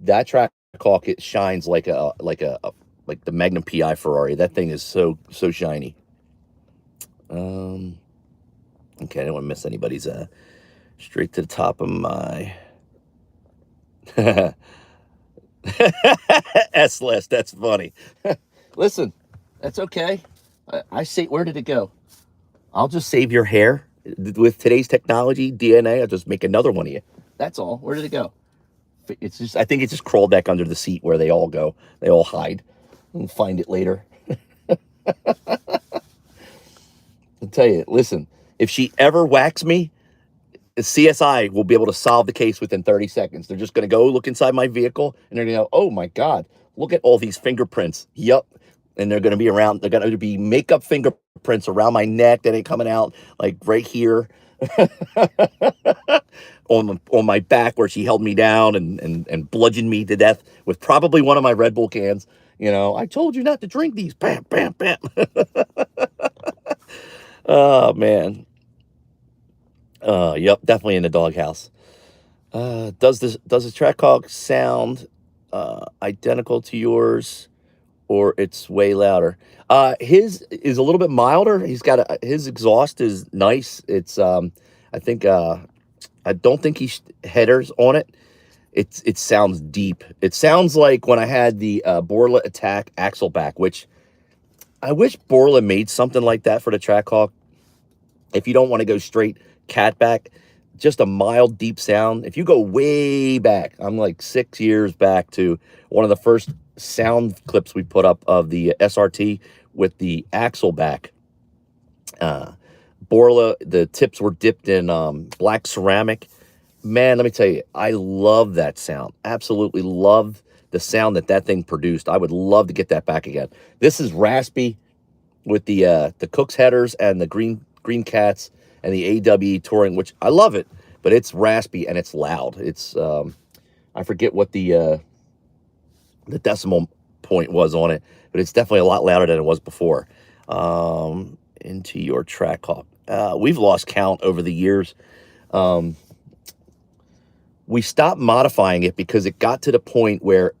Trackhawk, it shines like like the Magnum PI Ferrari. That thing is so shiny. Okay, I don't want to miss anybody's. Straight to the top of my S list. That's funny. Listen, that's okay. I say, where did it go? I'll just save your hair with today's technology, DNA. I'll just make another one of you. That's all. Where did it go? It's just, I think it just crawled back under the seat where they all go. They all hide. We'll find it later. I'll tell you, listen, if she ever whacks me, CSI will be able to solve the case within 30 seconds. They're just going to go look inside my vehicle, and they're going to go, oh, my God, look at all these fingerprints. Yep. And they're going to be around. They're going to be makeup fingerprints around my neck that ain't coming out, like right here on my back where she held me down and bludgeoned me to death with probably one of my Red Bull cans. You know, I told you not to drink these. Bam, bam, bam. Oh, man. Yep, definitely in the doghouse. Does the Trackhawk sound identical to yours, or it's way louder? His is a little bit milder. He's got his exhaust is nice. It's I think I don't think he's headers on it. It sounds deep. It sounds like when I had the Borla Attack axle back, which I wish Borla made something like that for the Trackhawk. If you don't want to go straight cat back, just a mild deep sound. If you go way back, I'm like 6 years back to one of the first sound clips we put up of the SRT with the axle back. Borla, the tips were dipped in black ceramic. Man, let me tell you, I love that sound. Absolutely love the sound that thing produced. I would love to get that back again. This is raspy with the Cook's headers and the green cats and the AW touring, which I love it, but it's raspy and it's loud. It's I forget what the decimal point was on it, but it's definitely a lot louder than it was before. Into your Trackhawk. We've lost count over the years. We stopped modifying it because it got to the point where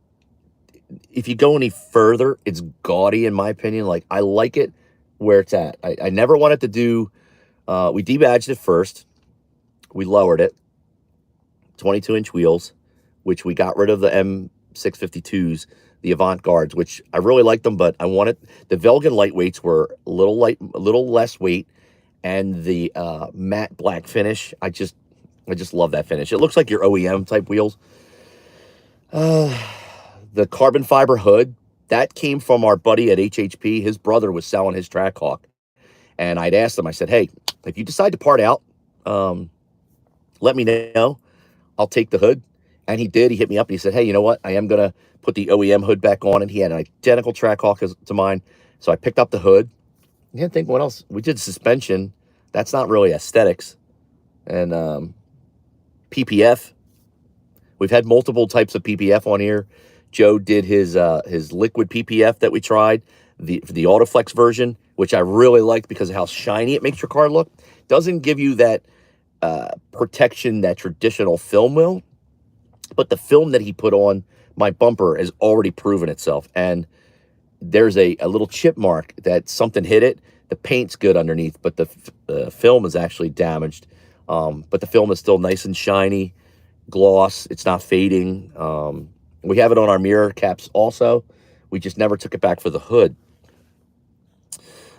if you go any further, it's gaudy in my opinion. Like, I like it where it's at. I never wanted to do, we debadged it first. We lowered it, 22-inch wheels, which we got rid of the M652s, the Avant-Gardes, which I really liked them, but I wanted, the Velgen lightweights were a little less weight, and the matte black finish, I just love that finish. It looks like your OEM type wheels. The carbon fiber hood, that came from our buddy at HHP. His brother was selling his Trackhawk. And I'd asked him, I said, hey, if you decide to part out, let me know. I'll take the hood. And he did. He hit me up and he said, hey, you know what? I am going to put the OEM hood back on. And he had an identical Trackhawk to mine. So I picked up the hood. I can't think what else. We did suspension. That's not really aesthetics. And PPF. We've had multiple types of PPF on here. Joe did his liquid PPF that we tried, the Autoflex version, which I really liked because of how shiny it makes your car look. Doesn't give you that protection that traditional film will, but the film that he put on my bumper has already proven itself. And there's a little chip mark that something hit it. The paint's good underneath, but the film is actually damaged. But the film is still nice and shiny, gloss. It's not fading. We have it on our mirror caps also. We just never took it back for the hood.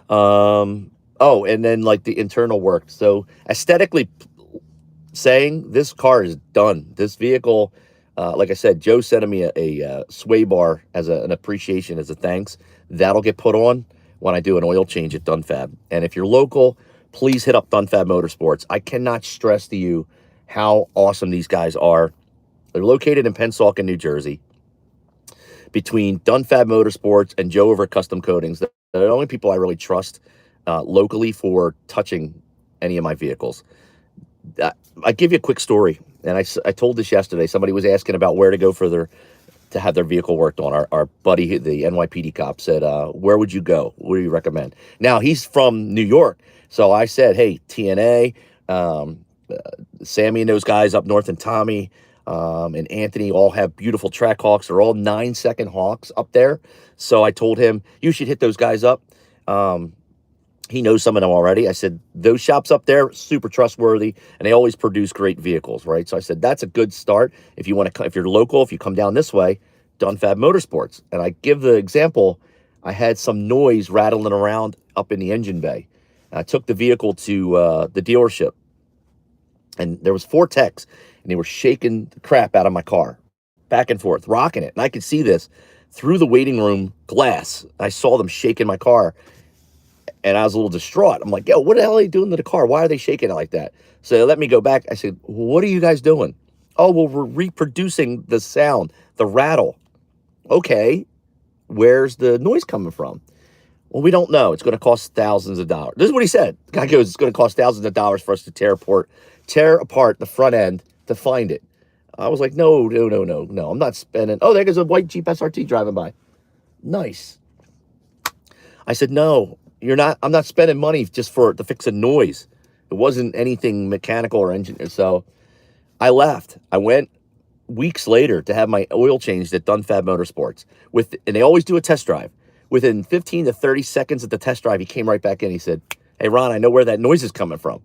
Oh, and then like the internal work. So aesthetically saying, this car is done. This vehicle, like I said, Joe sent me a sway bar as an appreciation, as a thanks. That'll get put on when I do an oil change at Dunfab. And if you're local, please hit up Dunfab Motorsports. I cannot stress to you how awesome these guys are. They're located in Pennsauken, New Jersey, between Dunfab Motorsports and Joe over Custom Coatings. They're the only people I really trust locally for touching any of my vehicles. I give you a quick story, and I told this yesterday. Somebody was asking about where to go for to have their vehicle worked on. Our buddy, the NYPD cop, said, where would you go? What do you recommend? Now, he's from New York, so I said, hey, TNA, Sammy and those guys up north, and Tommy and Anthony all have beautiful Trackhawks. They're all 9-second Hawks up there. So I told him, you should hit those guys up. He knows some of them already. I said, those shops up there, super trustworthy, and they always produce great vehicles, right? So I said, that's a good start. If you want to, if you're local, if you come down this way, Dunfab Motorsports. And I give the example, I had some noise rattling around up in the engine bay. I took the vehicle to the dealership, and there was 4 techs, and they were shaking the crap out of my car, back and forth, rocking it. And I could see this through the waiting room glass. I saw them shaking my car. And I was a little distraught. I'm like, yo, what the hell are they doing to the car? Why are they shaking it like that? So they let me go back. I said, what are you guys doing? Oh, well, we're reproducing the sound, the rattle. Okay, where's the noise coming from? Well, we don't know. It's going to cost thousands of dollars. This is what he said. The guy goes, it's going to cost thousands of dollars for us to tear apart the front end to find it. I was like, no. I'm not spending. Oh, there goes a white Jeep SRT driving by. Nice. I said, no. I'm not spending money just to fix a noise. It wasn't anything mechanical or engineered. So I left. I went weeks later to have my oil changed at Dunfab Motorsports. And they always do a test drive. Within 15 to 30 seconds of the test drive, he came right back in. He said, hey, Ron, I know where that noise is coming from.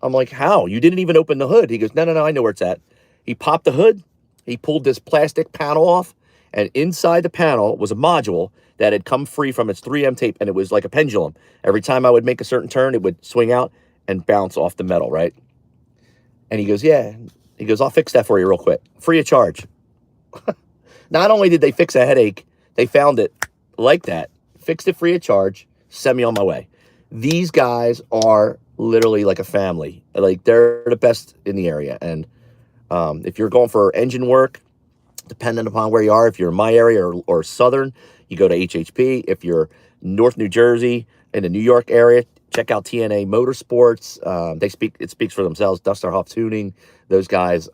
I'm like, how? You didn't even open the hood. He goes, no, I know where it's at. He popped the hood. He pulled this plastic panel off. And inside the panel was a module that had come free from its 3M tape, and it was like a pendulum. Every time I would make a certain turn, it would swing out and bounce off the metal, right? And he goes, yeah. He goes, I'll fix that for you real quick. Free of charge. Not only did they fix a headache, they found it like that, fixed it free of charge, sent me on my way. These guys are literally like a family. Like, they're the best in the area. And if you're going for engine work, depending upon where you are, if you're in my area or southern, you go to HHP. If you're North New Jersey, in the New York area, check out TNA Motorsports. It speaks for themselves. Duster Huff Tuning, those guys,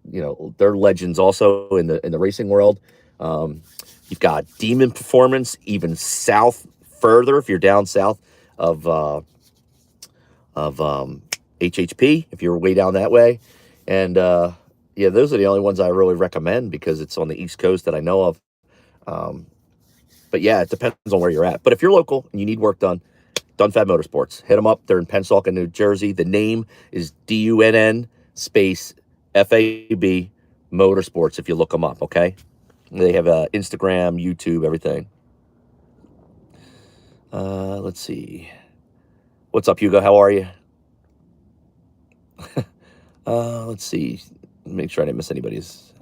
they're legends also in the racing world. You've got Demon Performance, even south further, if you're down south of HHP, if you're way down that way. And those are the only ones I really recommend because it's on the East Coast that I know of. But yeah, it depends on where you're at. But if you're local and you need work done, Dunfab Motorsports, hit them up. They're in Pennsauken, New Jersey. The name is DUNN space FAB Motorsports if you look them up, okay? They have Instagram, YouTube, everything. Let's see. What's up, Hugo? How are you? Let's see. Make sure I didn't miss anybody's.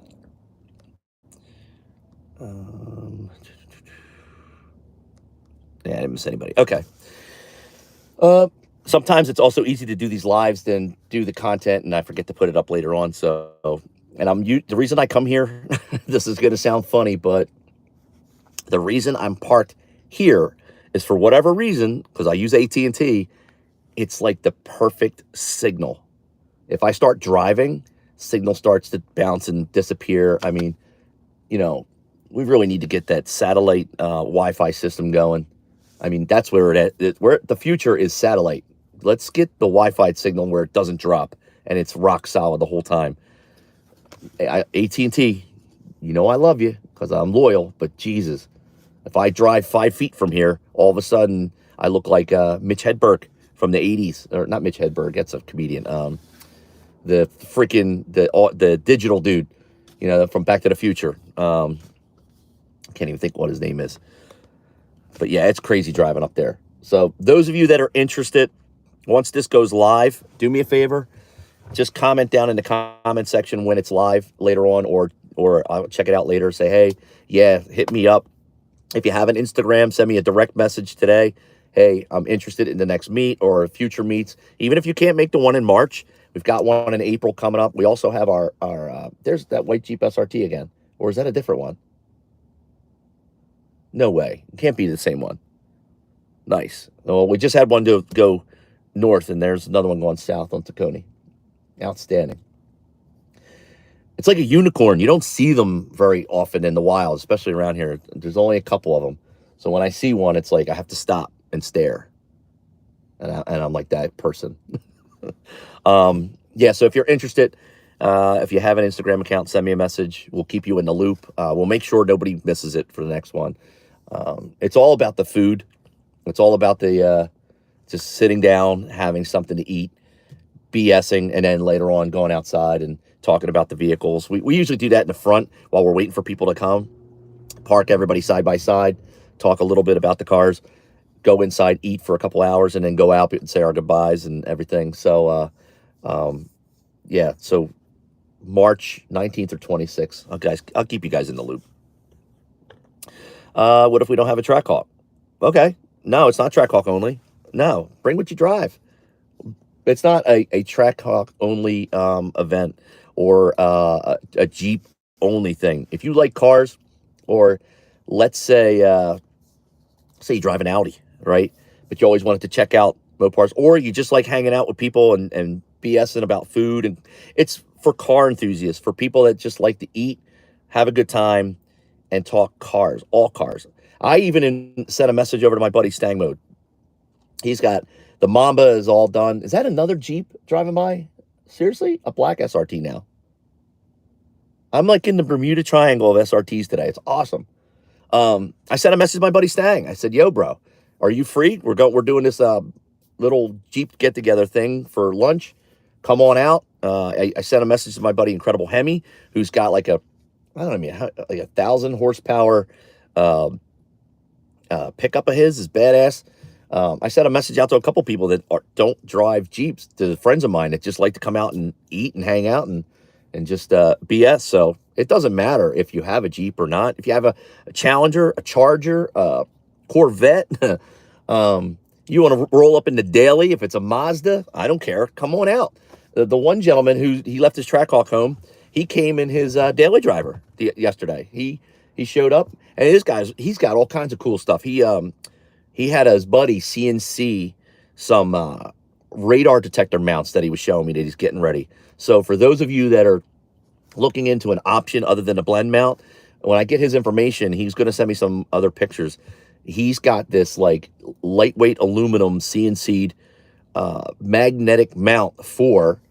Yeah, I didn't miss anybody. Okay. Sometimes it's also easy to do these lives than do the content, and I forget to put it up later on. So, and the reason I come here, this is going to sound funny, but the reason I'm parked here is for whatever reason, because I use AT&T, it's like the perfect signal. If I start driving, signal starts to bounce and disappear. I mean, we really need to get that satellite Wi-Fi system going. I mean, that's where where the future is satellite. Let's get the Wi-Fi signal where it doesn't drop and it's rock solid the whole time. AT&T, I love you because I'm loyal, but Jesus, if I drive 5 feet from here, all of a sudden I look like Mitch Hedberg from the 80s. Or not Mitch Hedberg, that's a comedian. The digital dude, from Back to the Future. I can't even think what his name is. But yeah, it's crazy driving up there. So those of you that are interested, once this goes live, do me a favor. Just comment down in the comment section when it's live later on, or I'll check it out later. Say, hey, yeah, hit me up. If you have an Instagram, send me a direct message today. Hey, I'm interested in the next meet or future meets. Even if you can't make the one in March, We've got one in April coming up. We also have our there's that white Jeep SRT again. Or is that a different one? No way. It can't be the same one. Nice. Well, we just had one to go north, and there's another one going south on Tacony. Outstanding. It's like a unicorn. You don't see them very often in the wild, especially around here. There's only a couple of them. So when I see one, it's like I have to stop and stare. And I'm like that person. Yeah, so if you're interested, if you have an Instagram account, send me a message. We'll keep you in the loop. We'll make sure nobody misses it for the next one. It's all about the food. It's all about the just sitting down, having something to eat, BSing, and then later on going outside and talking about the vehicles. We usually do that in the front while we're waiting for people to come. Park everybody side by side, talk a little bit about the cars, go inside, eat for a couple hours, and then go out and say our goodbyes and everything. So, yeah, so March 19th or 26th. Oh, guys, I'll keep you guys in the loop. What if we don't have a Trackhawk? Okay. No, it's not Trackhawk only. No, bring what you drive. It's not a Trackhawk only event or a Jeep only thing. If you like cars, or let's say you drive an Audi, right? But you always wanted to check out Mopars, or you just like hanging out with people and BSing about food. And it's for car enthusiasts, for people that just like to eat, have a good time, and talk cars, all cars. I even sent a message over to my buddy Stang Mode. He's got the Mamba is all done. Is that another Jeep driving by? Seriously? A black SRT now. I'm like in the Bermuda Triangle of SRTs today. It's awesome. I sent a message to my buddy Stang. I said, yo, bro, are you free? We're doing this little Jeep get-together thing for lunch. Come on out. I sent a message to my buddy Incredible Hemi, who's got like a 1,000 horsepower pickup of his is badass. I sent a message out to a couple people that don't drive Jeeps, to friends of mine that just like to come out and eat and hang out and just BS. So it doesn't matter if you have a Jeep or not. If you have a Challenger, a Charger, a Corvette, you want to roll up in the daily, if it's a Mazda, I don't care. Come on out. The one gentleman he left his Trackhawk home, he came in his daily driver yesterday. He showed up, and he's got all kinds of cool stuff. He had his buddy CNC some radar detector mounts that he was showing me that he's getting ready. So for those of you that are looking into an option other than a blend mount, when I get his information, he's going to send me some other pictures. He's got this like lightweight aluminum CNC'd magnetic mount for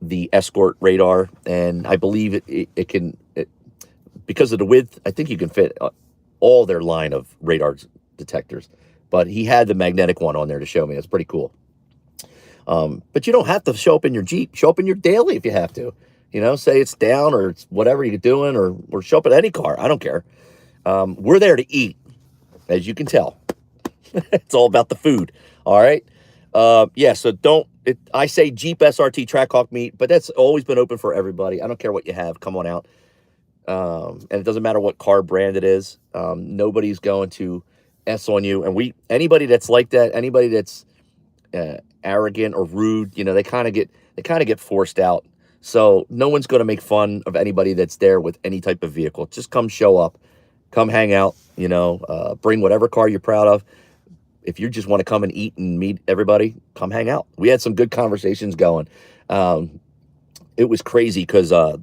the Escort radar, and I believe it can, because of the width, I think you can fit all their line of radar detectors. But he had the magnetic one on there to show me. That's pretty cool. But you don't have to show up in your Jeep. Show up in your daily if you have to. You know, say it's down or it's whatever you're doing, or show up at any car. I don't care. We're there to eat, as you can tell. It's all about the food. All right. Yeah, so I say Jeep SRT Trackhawk meet, but that's always been open for everybody. I don't care what you have. Come on out. And it doesn't matter what car brand it is. Nobody's going to S on you. And anybody that's like that, anybody that's arrogant or rude, you know, they kind of get forced out. So no one's going to make fun of anybody that's there with any type of vehicle. Just come show up, come hang out, you know, bring whatever car you're proud of. If you just want to come and eat and meet everybody, come hang out. We had some good conversations going. It was crazy because our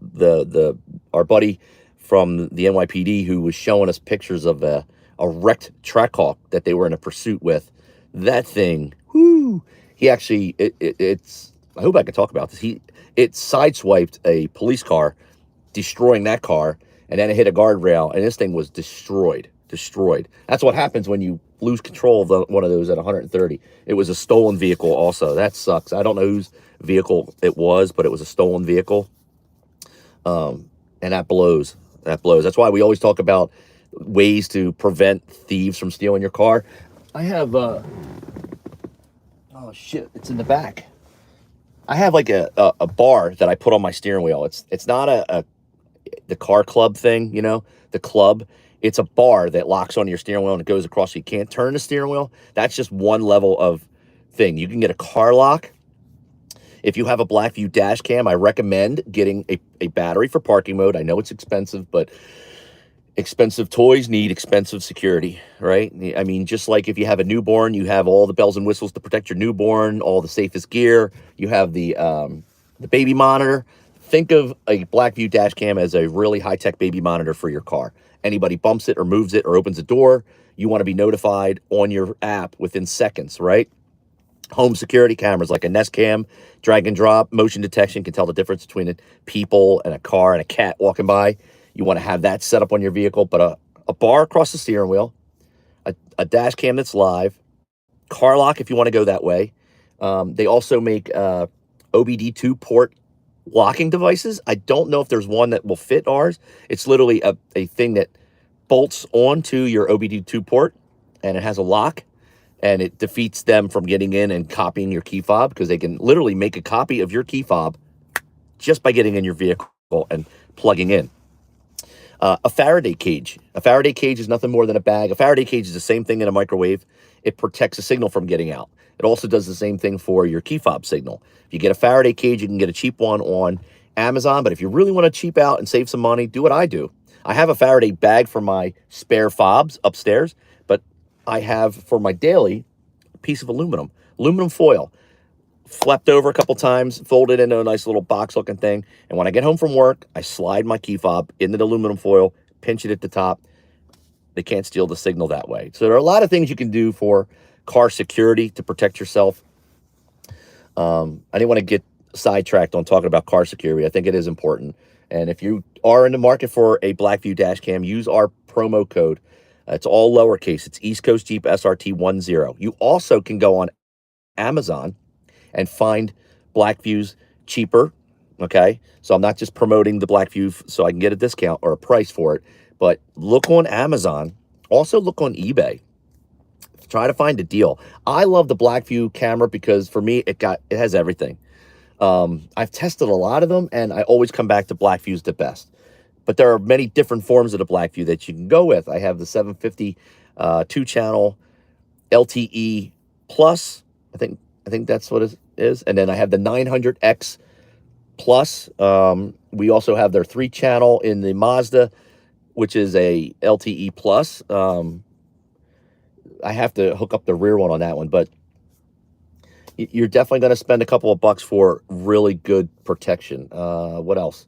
buddy from the NYPD who was showing us pictures of a wrecked Trackhawk that they were in a pursuit with. That thing, whoo! He actually, it's. I hope I can talk about this. It sideswiped a police car, destroying that car, and then it hit a guardrail, and this thing was destroyed. That's what happens when you lose control of one of those at 130. It was a stolen vehicle also. That sucks. I don't know whose vehicle it was, but it was a stolen vehicle. And that blows. That's why we always talk about ways to prevent thieves from stealing your car. I have, oh shit, it's in the back. I have like a bar that I put on my steering wheel. It's not the car club thing, you know, the club. It's a bar that locks onto your steering wheel and it goes across so you can't turn the steering wheel. That's just one level of thing. You can get a car lock. If you have a Blackview dash cam, I recommend getting a battery for parking mode. I know it's expensive, but expensive toys need expensive security, right? I mean, just like if you have a newborn, you have all the bells and whistles to protect your newborn, all the safest gear. You have the baby monitor. Think of a Blackview dash cam as a really high-tech baby monitor for your car. Anybody bumps it or moves it or opens a door, you want to be notified on your app within seconds, right? Home security cameras like a Nest Cam, drag and drop, motion detection can tell the difference between a people and a car and a cat walking by. You want to have that set up on your vehicle, but a bar across the steering wheel, a dash cam that's live, car lock if you want to go that way. They also make OBD2 port locking devices. I don't know if there's one that will fit ours. It's literally a thing that bolts onto your OBD2 port, and it has a lock, and it defeats them from getting in and copying your key fob, because they can literally make a copy of your key fob just by getting in your vehicle and plugging in. A Faraday cage. A Faraday cage is nothing more than a bag. A Faraday cage is the same thing in a microwave. It protects a signal from getting out. It also does the same thing for your key fob signal. If you get a Faraday cage, you can get a cheap one on Amazon. But if you really want to cheap out and save some money, do what I do. I have a Faraday bag for my spare fobs upstairs, but I have for my daily a piece of aluminum foil. Flipped over a couple times, folded into a nice little box looking thing. And when I get home from work, I slide my key fob into the aluminum foil, pinch it at the top. They can't steal the signal that way. So there are a lot of things you can do for car security to protect yourself. I didn't want to get sidetracked on talking about car security. I think it is important. And if you are in the market for a Blackview dash cam, use our promo code. It's all lowercase. It's East Coast Jeep SRT10. You also can go on Amazon and find Blackviews cheaper, okay? So I'm not just promoting the Blackview so I can get a discount or a price for it, but look on Amazon. Also look on eBay. Try to find a deal. I love the Blackview camera because for me, it has everything. I've tested a lot of them, and I always come back to Blackview's the best. But there are many different forms of the Blackview that you can go with. I have the 750 2-channel LTE Plus, I think that's what it is. And then I have the 900X Plus. We also have their 3-channel in the Mazda, which is a LTE Plus. I have to hook up the rear one on that one, but you're definitely going to spend a couple of bucks for really good protection. What else?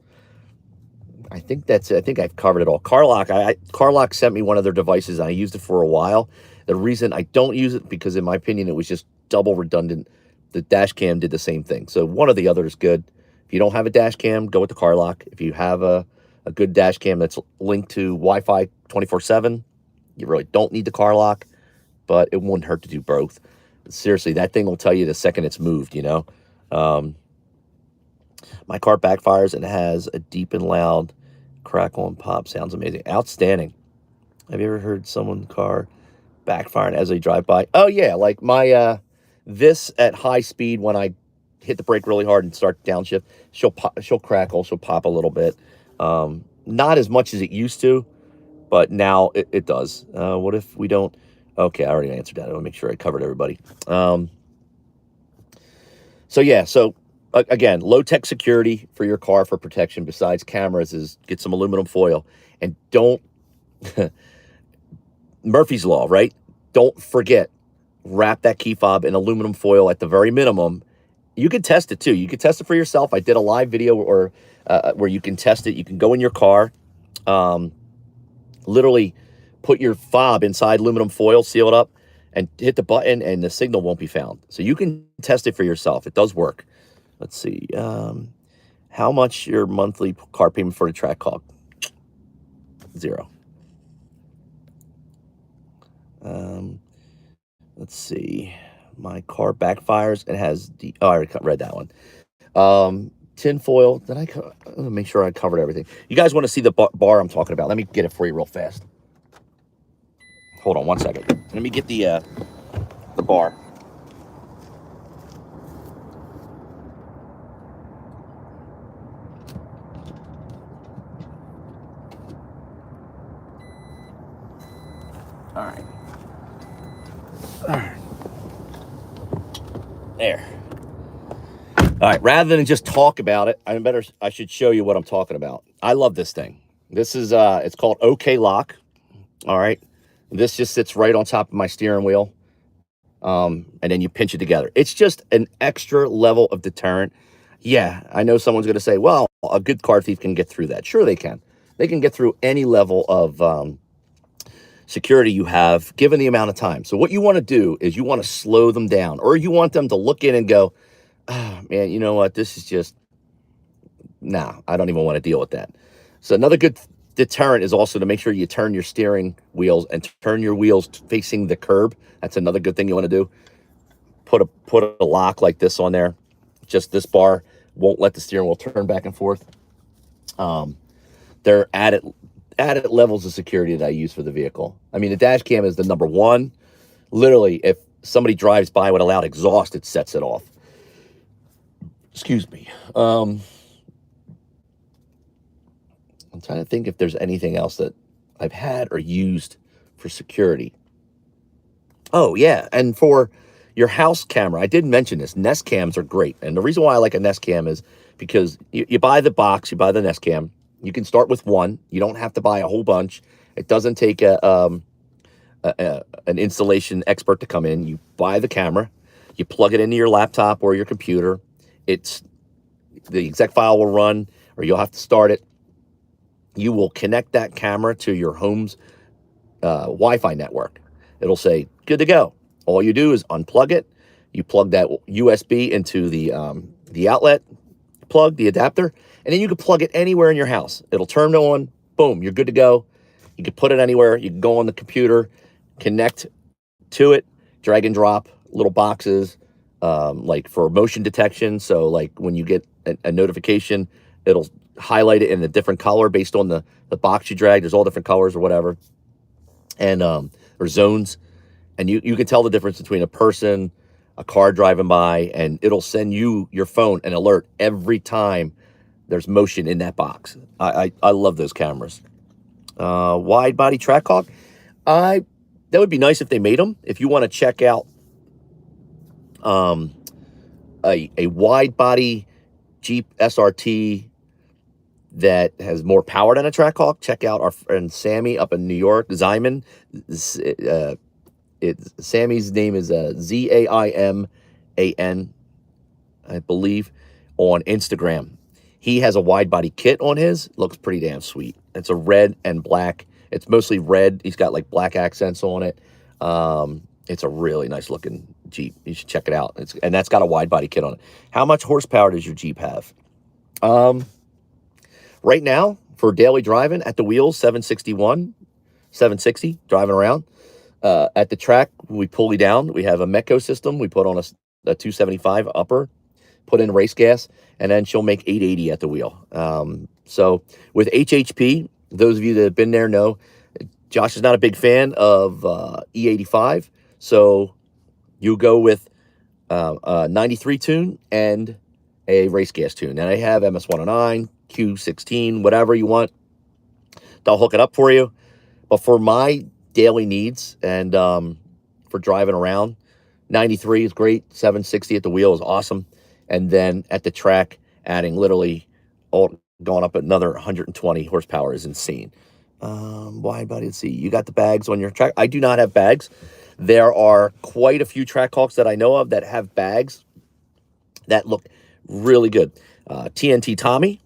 I think that's it. I think I've covered it all. CarLock. CarLock sent me one of their devices, and I used it for a while. The reason I don't use it, because in my opinion, it was just double redundant. The dash cam did the same thing. So one or the other is good. If you don't have a dash cam, go with the CarLock. If you have a good dash cam that's linked to Wi-Fi 24/7, you really don't need the CarLock, but it wouldn't hurt to do both. Seriously, that thing will tell you the second it's moved, you know. My car backfires and has a deep and loud crackle and pop. Sounds amazing. Outstanding. Have you ever heard someone's car backfiring as they drive by? Oh, yeah. Like my, this at high speed, when I hit the brake really hard and start downshift, she'll crackle, she'll pop a little bit. Not as much as it used to, but now it does. What if we don't? Okay, I already answered that. I want to make sure I covered everybody. So yeah, so again, low-tech security for your car for protection besides cameras is get some aluminum foil. And don't, Murphy's Law, right? Don't forget, wrap that key fob in aluminum foil at the very minimum. You can test it too. You can test it for yourself. I did a live video where you can test it. You can go in your car, literally put your fob inside aluminum foil, seal it up, and hit the button, and the signal won't be found. So you can test it for yourself. It does work. Let's see. How much your monthly car payment for the Trackhawk? 0. Let's see. My car backfires and has the... Oh, I already read that one. Tin foil. Did I make sure I covered everything? You guys want to see the bar I'm talking about? Let me get it for you real fast. Hold on one second. Let me get the bar. All right. All right. There. All right, rather than just talk about it, I should show you what I'm talking about. I love this thing. This is it's called OK Lock. All right. This just sits right on top of my steering wheel. And then you pinch it together. It's just an extra level of deterrent. Yeah, I know someone's going to say, well, a good car thief can get through that. Sure, they can. They can get through any level of security you have, given the amount of time. So what you want to do is you want to slow them down, or you want them to look in and go, oh, man, you know what? This is just, nah, I don't even want to deal with that. So another good deterrent is also to make sure you turn your steering wheels and turn your wheels facing the curb. That's another good thing you want to do. Put a lock like this on there. Just this bar won't let the steering wheel turn back and forth. They're added levels of security that I use for the vehicle. I mean, the dash cam is the number one. Literally, if somebody drives by with a loud exhaust, it sets it off. Excuse me. I'm trying to think if there's anything else that I've had or used for security. Oh, yeah. And for your house camera, I did mention this. Nest cams are great. And the reason why I like a Nest cam is because you buy the box, you buy the Nest cam. You can start with one. You don't have to buy a whole bunch. It doesn't take an installation expert to come in. You buy the camera. You plug it into your laptop or your computer. The exec file will run, or you'll have to start it. You will connect that camera to your home's Wi-Fi network. It'll say, good to go. All you do is unplug it. You plug that USB into the outlet plug, the adapter, and then you can plug it anywhere in your house. It'll turn on, boom, you're good to go. You can put it anywhere. You can go on the computer, connect to it, drag and drop little boxes, like for motion detection. So like when you get a notification, it'll highlight it in a different color based on the box you drag. There's all different colors or whatever. And or zones. And you can tell the difference between a person, a car driving by, and it'll send you, your phone, an alert every time there's motion in that box. I love those cameras. Wide body Trackhawk. That would be nice if they made them. If you want to check out a wide body Jeep SRT that has more power than a Trackhawk, check out our friend Sammy up in New York, Zyman. Sammy's name is Zaiman, I believe, on Instagram. He has a wide body kit on his. Looks pretty damn sweet. It's a red and black. It's mostly red. He's got like black accents on it. It's a really nice looking Jeep. You should check it out. And that's got a wide body kit on it. How much horsepower does your Jeep have? Right now, for daily driving at the wheels, 761, 760, driving around. At the track, we pulley down. We have a Mecco system. We put on a 275 upper, put in race gas, and then she'll make 880 at the wheel. So with HHP, those of you that have been there know, Josh is not a big fan of E85. So you go with a 93 tune and a race gas tune. And I have MS109, Q16, whatever you want. They'll hook it up for you. But for my daily needs and for driving around, 93 is great. 760 at the wheel is awesome. And then at the track, adding literally going up another 120 horsepower is insane. Why, buddy? Let's see. You got the bags on your track. I do not have bags. There are quite a few Trackhawks that I know of that have bags that look really good. TNT Tommy.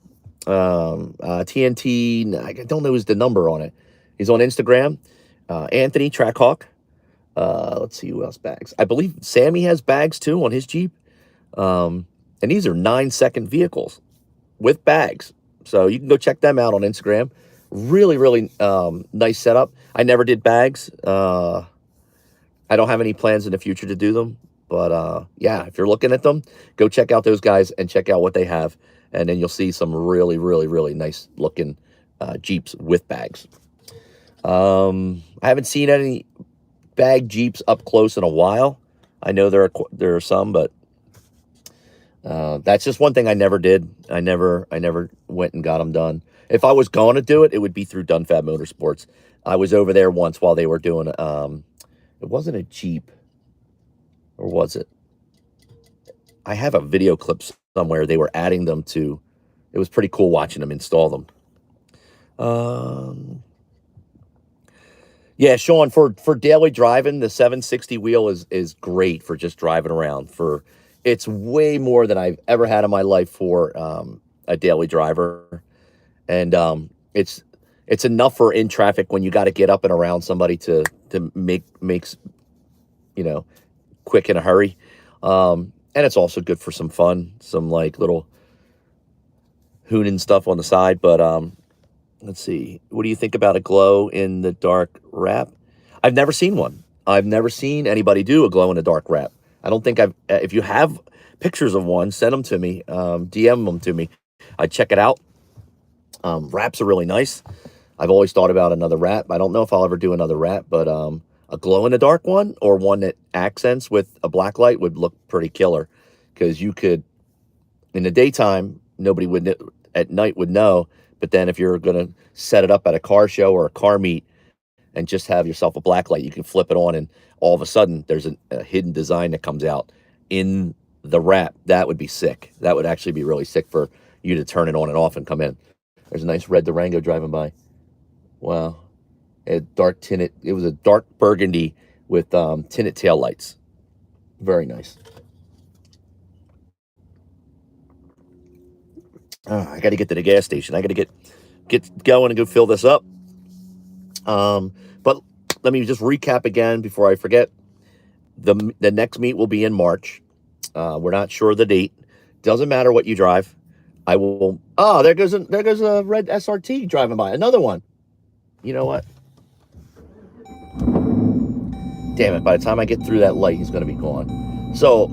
TNT, I don't know the number on it. He's on Instagram. Anthony Trackhawk. Let's see who else bags. I believe Sammy has bags too on his Jeep. And these are 9-second vehicles with bags. So you can go check them out on Instagram. Really, really nice setup. I never did bags. I don't have any plans in the future to do them. But yeah, if you're looking at them, go check out those guys and check out what they have. And then you'll see some really, really, really nice looking Jeeps with bags. I haven't seen any bag Jeeps up close in a while. I know there are some, but that's just one thing I never did. I never went and got them done. If I was going to do it, it would be through Dunfab Motorsports. I was over there once while they were doing, it wasn't a Jeep, or was it? I have a video clip somewhere they were adding them to. It was pretty cool watching them install them. Yeah, Sean, for daily driving, the 760 wheel is great for just driving around. It's way more than I've ever had in my life for a daily driver, and it's enough for in traffic when you got to get up and around somebody to makes quick in a hurry, and it's also good for some fun, some like little hooning stuff on the side. But let's see. What do you think about a glow in the dark wrap? I've never seen one. I've never seen anybody do a glow in the dark wrap. I don't think if you have pictures of one, send them to me, DM them to me. I'd check it out. Wraps are really nice. I've always thought about another wrap. I don't know if I'll ever do another wrap, but a glow in the dark one or one that accents with a black light would look pretty killer, because you could, in the daytime, nobody would, at night would know. But then if you're going to set it up at a car show or a car meet and just have yourself a black light, you can flip it on and all of a sudden there's a hidden design that comes out in the wrap. That would be sick. That would actually be really sick for you to turn it on and off and come in. There's a nice red Durango driving by. Wow. It was a dark burgundy with tinted tail lights. Very nice. I got to get to the gas station. I got to get going and go fill this up. But let me just recap again before I forget. The next meet will be in March. We're not sure of the date. Doesn't matter what you drive. I will. Oh, there goes a red SRT driving by. Another one. You know what? Damn it! By the time I get through that light, he's going to be gone. So,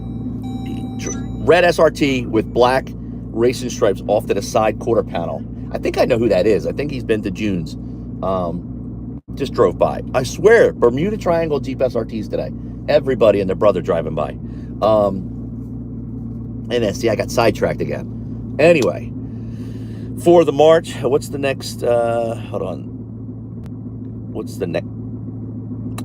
red SRT with black racing stripes off to the side quarter panel. I think I know who that is. I think he's been to June's. Just drove by. I swear, Bermuda Triangle Jeep SRTs today. Everybody and their brother driving by. And then, see, I got sidetracked again. Anyway, for the March, what's the next? Hold on. What's the next?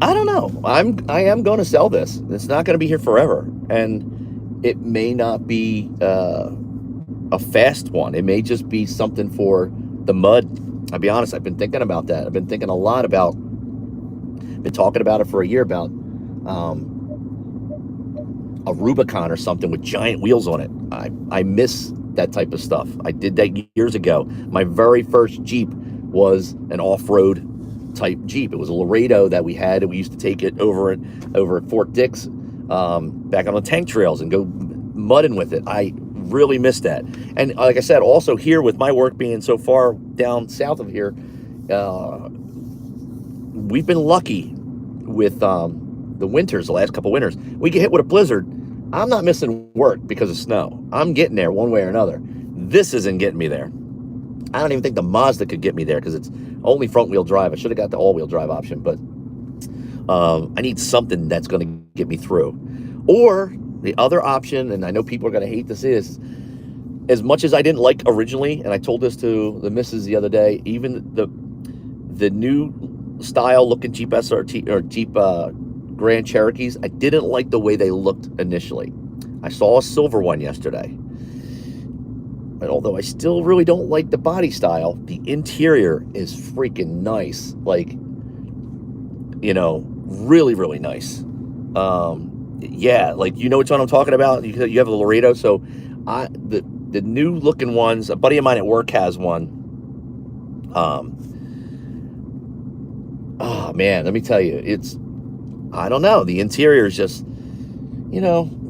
I don't know. I am going to sell this. It's not going to be here forever, and it may not be a fast one. It may just be something for the mud. I'll be honest. I've been thinking about that. I've been thinking a lot about. Been talking about it for a year about a Rubicon or something with giant wheels on it. I miss that type of stuff. I did that years ago. My very first Jeep was an off-road type Jeep. It was a Laredo that we had, and we used to take it over at Fort Dix, back on the tank trails and go mudding with it. I really miss that. And like I said, also here with my work being so far down south of here, we've been lucky with the winters, the last couple winters. We get hit with a blizzard. I'm not missing work because of snow. I'm getting there one way or another. This isn't getting me there. I don't even think the Mazda could get me there because it's only front wheel drive. I should have got the all wheel drive option, but I need something that's going to get me through. Or the other option, and I know people are going to hate this, is as much as I didn't like originally, and I told this to the missus the other day, even the new style looking Jeep SRT or Jeep Grand Cherokees, I didn't like the way they looked initially. I saw a silver one yesterday. And although I still really don't like the body style, the interior is freaking nice. Like, really, really nice. Yeah, like, you know which one I'm talking about? You have a Laredo. So the new looking ones, a buddy of mine at work has one. Oh man, let me tell you, I don't know. The interior is just,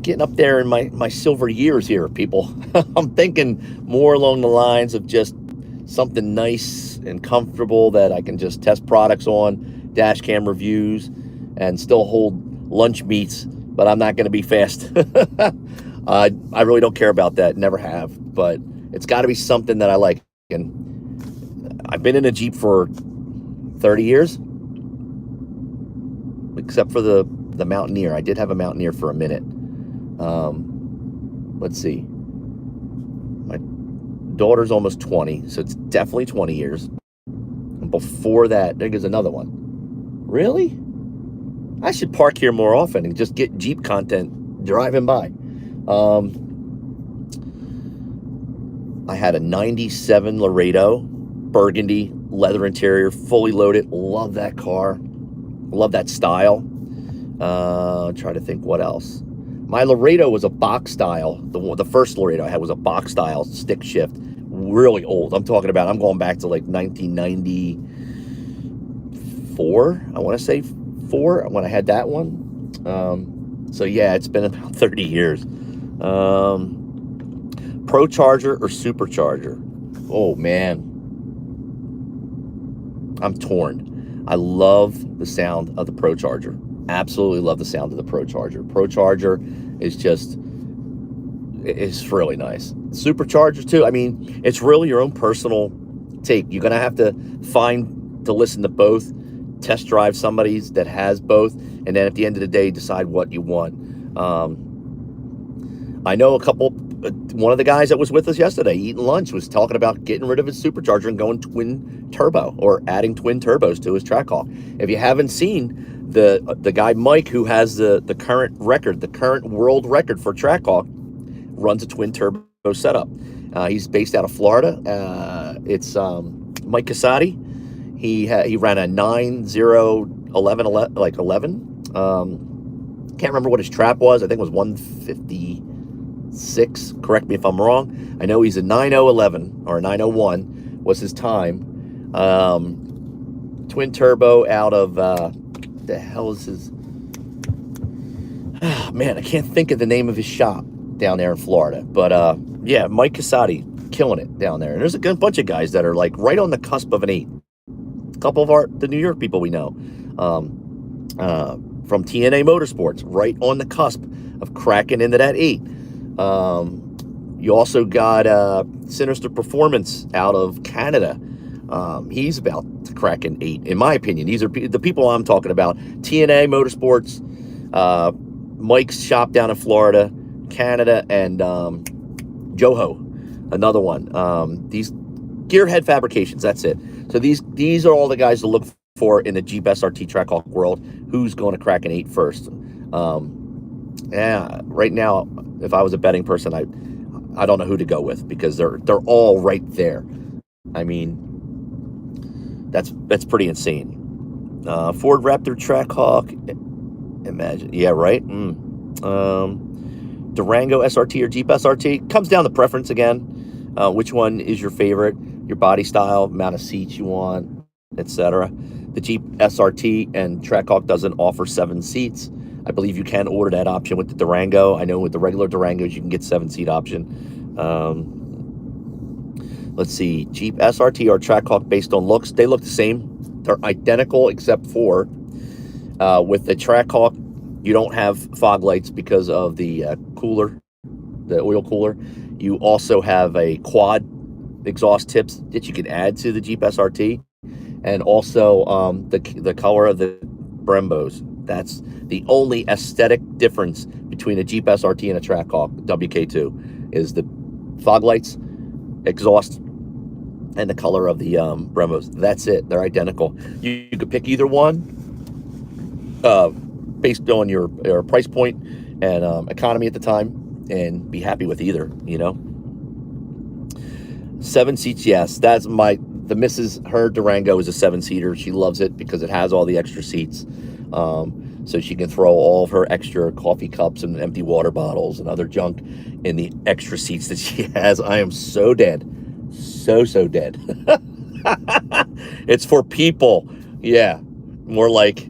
getting up there in my silver years here, people. I'm thinking more along the lines of just something nice and comfortable that I can just test products on, dash cam reviews, and still hold lunch meets, but I'm not going to be fast. I really don't care about that. Never have, but it's got to be something that I like. And I've been in a Jeep for 30 years, except for the Mountaineer. I did have a Mountaineer for a minute. Let's see. My daughter's almost 20, so it's definitely 20 years. And before that, there goes another one. Really? I should park here more often and just get Jeep content driving by. I had a 97 Laredo, burgundy, leather interior, fully loaded. Love that car. Love that style. Try to think what else. My Laredo was a box style. The first Laredo I had was a box style stick shift. Really old. I'm going back to like 1994. I want to say 4 when I had that one. So yeah, it's been about 30 years. Procharger or Supercharger? Oh man, I'm torn. I love the sound of the Procharger. Absolutely love the sound of the Procharger. Procharger is just, it's really nice. Superchargers too. I mean, it's really your own personal take. You're gonna have to listen to both, test drive somebody's that has both, and then at the end of the day, decide what you want. I know one of the guys that was with us yesterday eating lunch was talking about getting rid of his Supercharger and going twin turbo, or adding twin turbos to his Trackhawk. If you haven't seen the guy Mike, who has the current record, the current world record for Trackhawk, runs a twin turbo setup. He's based out of Florida. It's Mike Casati. He ran a 9011 like 11. Can't remember what his trap was. I think it was 156. Correct me if I'm wrong. I know he's a 9011 or a 901 was his time. Twin turbo out of the hell is his? Oh, man, I can't think of the name of his shop down there in Florida. But yeah, Mike Casati killing it down there. And there's a good bunch of guys that are like right on the cusp of an 8. A couple of the New York people we know. From TNA Motorsports, right on the cusp of cracking into that 8. You also got Sinister Performance out of Canada. He's about to crack an 8, in my opinion. These are the people I'm talking about. TNA Motorsports, Mike's shop down in Florida, Canada, and Joho, another one. These Gearhead Fabrications, that's it. So these are all the guys to look for in the Jeep SRT Trackhawk world. Who's going to crack an 8 first? Yeah, right now, if I was a betting person, I don't know who to go with, because they're all right there. I mean, that's pretty insane. Ford Raptor Trackhawk, imagine, yeah, right. Durango SRT or Jeep SRT, comes down to preference again. Which one is your favorite? Your body style, amount of seats you want, etc. The Jeep SRT and Trackhawk doesn't offer 7 seats. I believe you can order that option with the Durango. I know with the regular Durangos you can get 7-seat option. Let's see, Jeep SRT or Trackhawk based on looks, they look the same. They're identical except for with the Trackhawk, you don't have fog lights because of the cooler, the oil cooler. You also have a quad exhaust tips that you can add to the Jeep SRT, and also the color of the Brembos. That's the only aesthetic difference between a Jeep SRT and a Trackhawk WK2 is the fog lights, exhaust, and the color of the Brembos. That's it. They're identical. You could pick either one based on your price point and economy at the time, and be happy with either, you know. 7 seats, yes. That's the missus, her Durango is a 7-seater. She loves it because it has all the extra seats. So she can throw all of her extra coffee cups and empty water bottles and other junk in the extra seats that she has. I am so dead. So dead. It's for people. Yeah. More like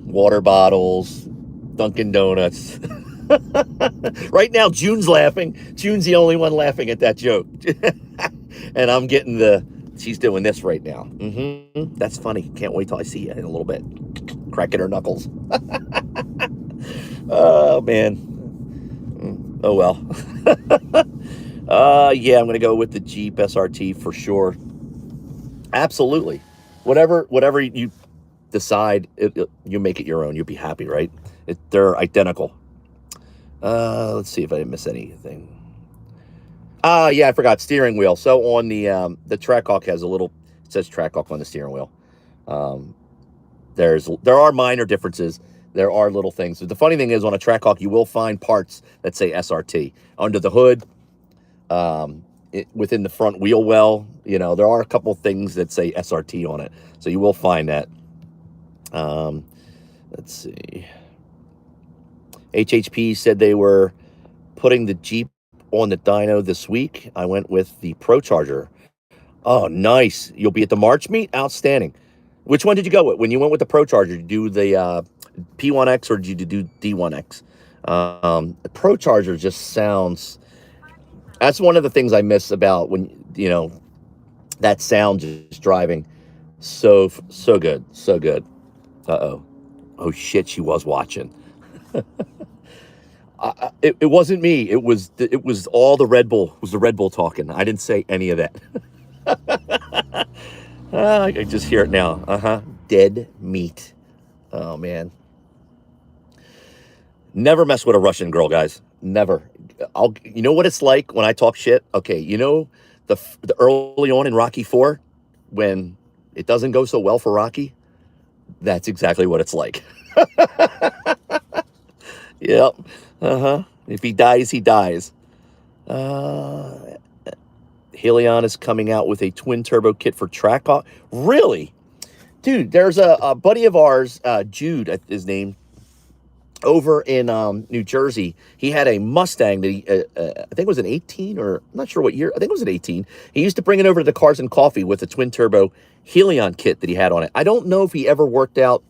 water bottles, Dunkin' Donuts. Right now, June's laughing. June's the only one laughing at that joke. And I'm getting she's doing this right now. That's funny. Can't wait till I see you in a little bit. Cracking her knuckles. Oh, man. Oh, well. Yeah, I'm going to go with the Jeep SRT for sure. Absolutely. Whatever you decide, you make it your own. You'll be happy, right? They're identical. Let's see if I didn't miss anything. Yeah, I forgot steering wheel. So on the Trackhawk has it says Trackhawk on the steering wheel. There are minor differences. There are little things. The funny thing is, on a Trackhawk, you will find parts that say SRT under the hood. within the front wheel well. You know, there are a couple things that say SRT on it, so you will find that. Let's see. HHP said they were putting the Jeep on the dyno this week. I went with the Procharger. Oh, nice. You'll be at the March meet? Outstanding. Which one did you go with? When you went with the Procharger, did you do the P1X or did you do D1X? The Procharger just sounds... That's one of the things I miss about when, you know, that sound just driving. So good. So good. Uh-oh. Oh, shit, she was watching. It wasn't me. It was all the Red Bull. It was the Red Bull talking. I didn't say any of that. I can just hear it now. Dead meat. Oh, man. Never mess with a Russian girl, guys. Never. You know what it's like when I talk shit? Okay, you know the early on in Rocky 4 when it doesn't go so well for Rocky? That's exactly what it's like. Yep. If he dies, he dies. Helion is coming out with a twin turbo kit for Trackhawk. Really? Dude, there's a buddy of ours, Jude, his name, over in New Jersey. He had a Mustang that he, I think it was an 18 or I'm not sure what year. I think it was an 18. He used to bring it over to the Cars and Coffee with a twin turbo Helion kit that he had on it. I don't know if he ever worked out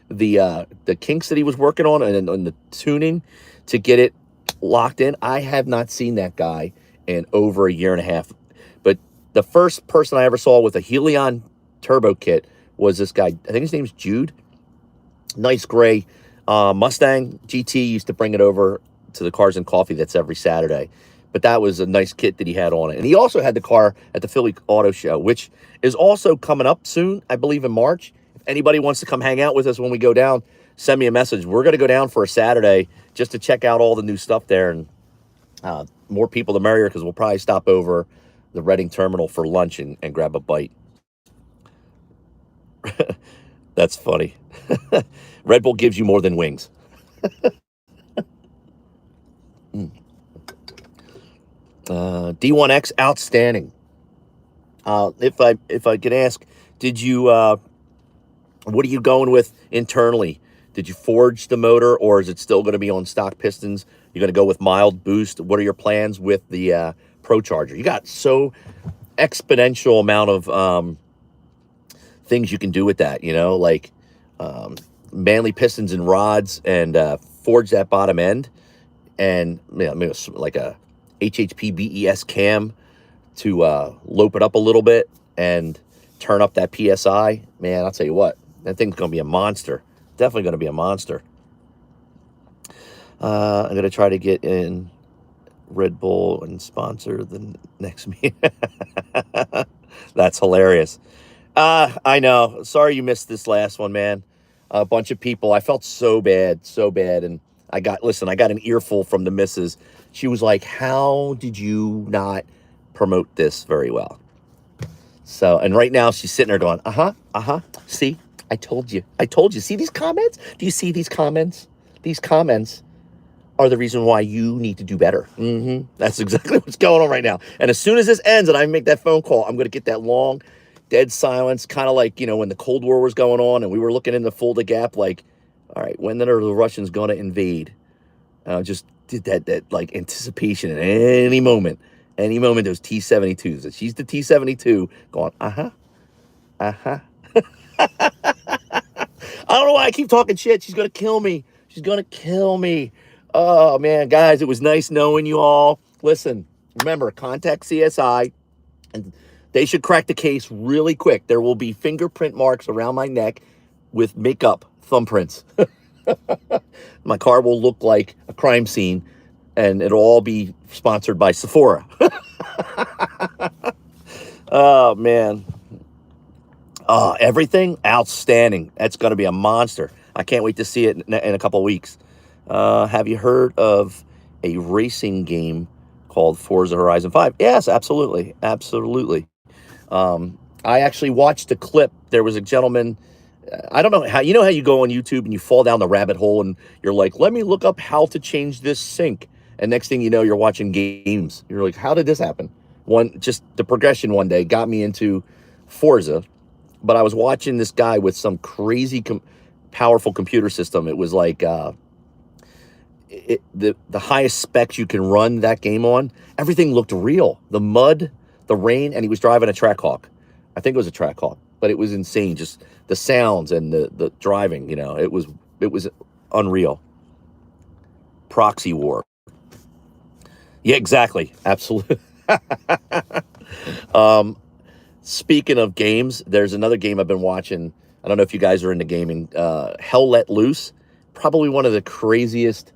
the kinks that he was working on and the tuning to get it locked in. I have not seen that guy in over a year and a half. But the first person I ever saw with a Helion turbo kit was this guy. I think his name's Jude. Nice gray Mustang GT. Used to bring it over to the Cars and Coffee. That's every Saturday. But that was a nice kit that he had on it. And he also had the car at the Philly Auto Show, which is also coming up soon, I believe in March. If anybody wants to come hang out with us when we go down, send me a message. We're going to go down for a Saturday just to check out all the new stuff there. And more people, the merrier, because we'll probably stop over the Reading Terminal for lunch and grab a bite. That's funny. Red Bull gives you more than wings. D1X, outstanding. If I could ask, did you what are you going with internally? Did you forge the motor, or is it still going to be on stock pistons? You're going to go with mild boost? What are your plans with the Procharger? You got so exponential amount of things you can do with that, you know, like manly pistons and rods, and forge that bottom end, and maybe like a HHP BES cam to lope it up a little bit and turn up that PSI. Man, I'll tell you what, that thing's going to be a monster. Definitely going to be a monster. I'm going to try to get in Red Bull and sponsor the next meeting. That's hilarious. I know. Sorry you missed this last one, man. A bunch of people. I felt so bad. And I got an earful from the missus. She was like, how did you not promote this very well? So, and right now she's sitting there going, see, I told you. See these comments? Do you see these comments? These comments are the reason why you need to do better. That's exactly what's going on right now. And as soon as this ends and I make that phone call, I'm going to get that long, dead silence, kind of like, you know, when the Cold War was going on and we were looking in the Fulda Gap, like, all right, when are the Russians going to invade? Just did that like anticipation at any moment, those T-72s. And she's the T-72 going, I don't know why I keep talking shit. She's going to kill me. Oh, man, guys, it was nice knowing you all. Listen, remember, contact CSI, and they should crack the case really quick. There will be fingerprint marks around my neck with makeup thumbprints. My car will look like a crime scene, and it'll all be sponsored by Sephora. Oh, man. Oh, everything outstanding. That's going to be a monster. I can't wait to see it in a couple of weeks. Have you heard of a racing game called Forza Horizon 5? Yes, absolutely. I actually watched a clip. There was a gentleman, I don't know how, you know how you go on YouTube and you fall down the rabbit hole and you're like, let me look up how to change this sync. And next thing you know, you're watching games. You're like, how did this happen? just the progression one day got me into Forza, but I was watching this guy with some crazy powerful computer system. It was like the highest specs you can run that game on. Everything looked real. The mud, the rain, and he was driving a Trackhawk. I think it was a Trackhawk, but it was insane. Just the sounds and the driving, it was unreal. Proxy war. Yeah, exactly. Absolutely. Speaking of games, there's another game I've been watching. I don't know if you guys are into gaming. Hell Let Loose. Probably one of the craziest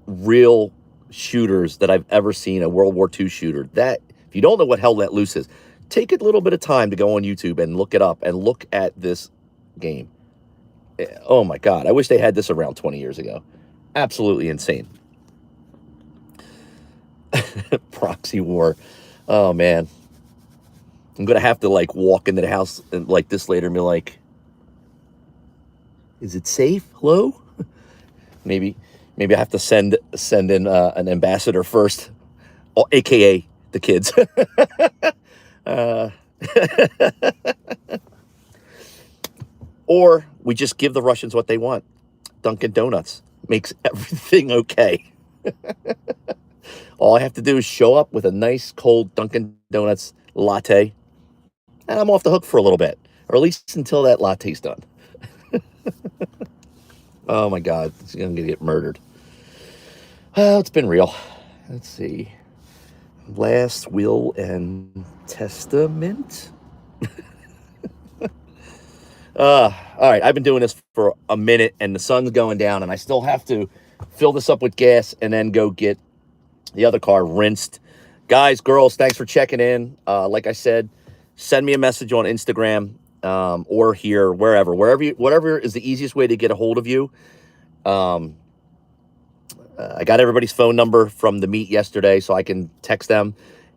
real shooters that I've ever seen, a World War II shooter. That, if you don't know what Hell Let Loose is, take a little bit of time to go on YouTube and look it up and look at this game. Oh my God. I wish they had this around 20 years ago. Absolutely insane. Proxy war. Oh man. I'm going to have to walk into the house and like this later and be like, is it safe? Hello? Maybe I have to send in an ambassador first, AKA the kids. Or we just give the Russians what they want. Dunkin' Donuts makes everything okay. All I have to do is show up with a nice cold Dunkin' Donuts latte, and I'm off the hook for a little bit, or at least until that latte's done. Oh my God, it's going to get murdered. Well, it's been real. Let's see. Last will and testament. All right, I've been doing this for a minute, and the sun's going down, and I still have to fill this up with gas and then go get the other car rinsed. Guys, girls, thanks for checking in. Like I said, send me a message on Instagram or here, whatever is the easiest way to get a hold of you. I got everybody's phone number from the meet yesterday, so I can text them.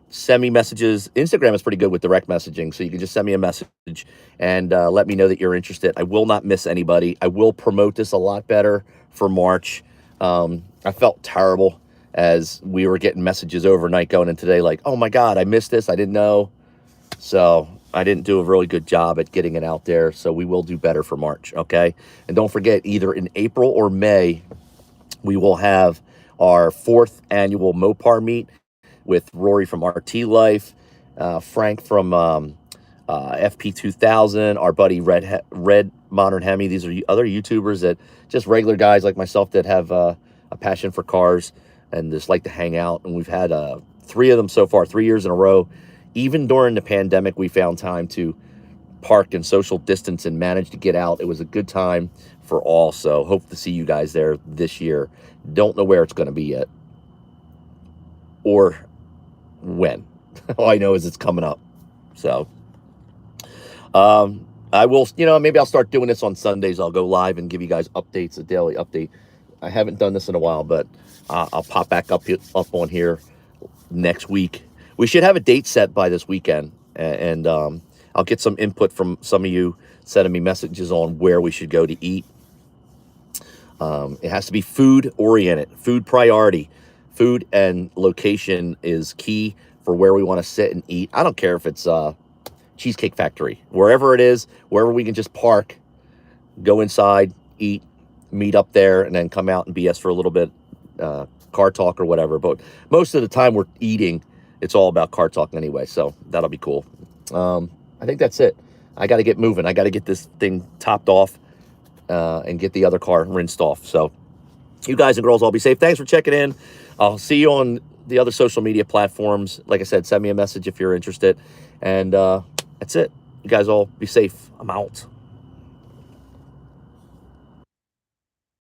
Send me messages. Instagram is pretty good with direct messaging, so you can just send me a message and let me know that you're interested. I will not miss anybody. I will promote this a lot better for March. I felt terrible as we were getting messages overnight going in today like, oh my God, I missed this. I didn't know. So I didn't do a really good job at getting it out there. So we will do better for March, okay? And don't forget, either in April or May, we will have our 4th annual Mopar meet with Rory from RT Life, Frank from FP2000, our buddy Red Modern Hemi. These are other YouTubers that just regular guys like myself that have a passion for cars and just like to hang out. And we've had 3 of them so far, 3 years in a row. Even during the pandemic, we found time to park and social distance and manage to get out. It was a good time for all. So hope to see you guys there this year. Don't know where it's going to be yet or when. All I know is it's coming up. So I will, maybe I'll start doing this on Sundays. I'll go live and give you guys updates, a daily update. I haven't done this in a while, but I'll pop back up on here next week. We should have a date set by this weekend, and I'll get some input from some of you sending me messages on where we should go to eat. It has to be food oriented, food priority. Food and location is key for where we want to sit and eat. I don't care if it's Cheesecake Factory, wherever it is, wherever we can just park, go inside, eat, meet up there, and then come out and BS for a little bit, car talk or whatever. But most of the time we're eating, it's all about car talk anyway, so that'll be cool. I think that's it. I got to get moving. I got to get this thing topped off and get the other car rinsed off. So you guys and girls all be safe. Thanks for checking in. I'll see you on the other social media platforms. Like I said, send me a message if you're interested. And that's it. You guys all be safe. I'm out.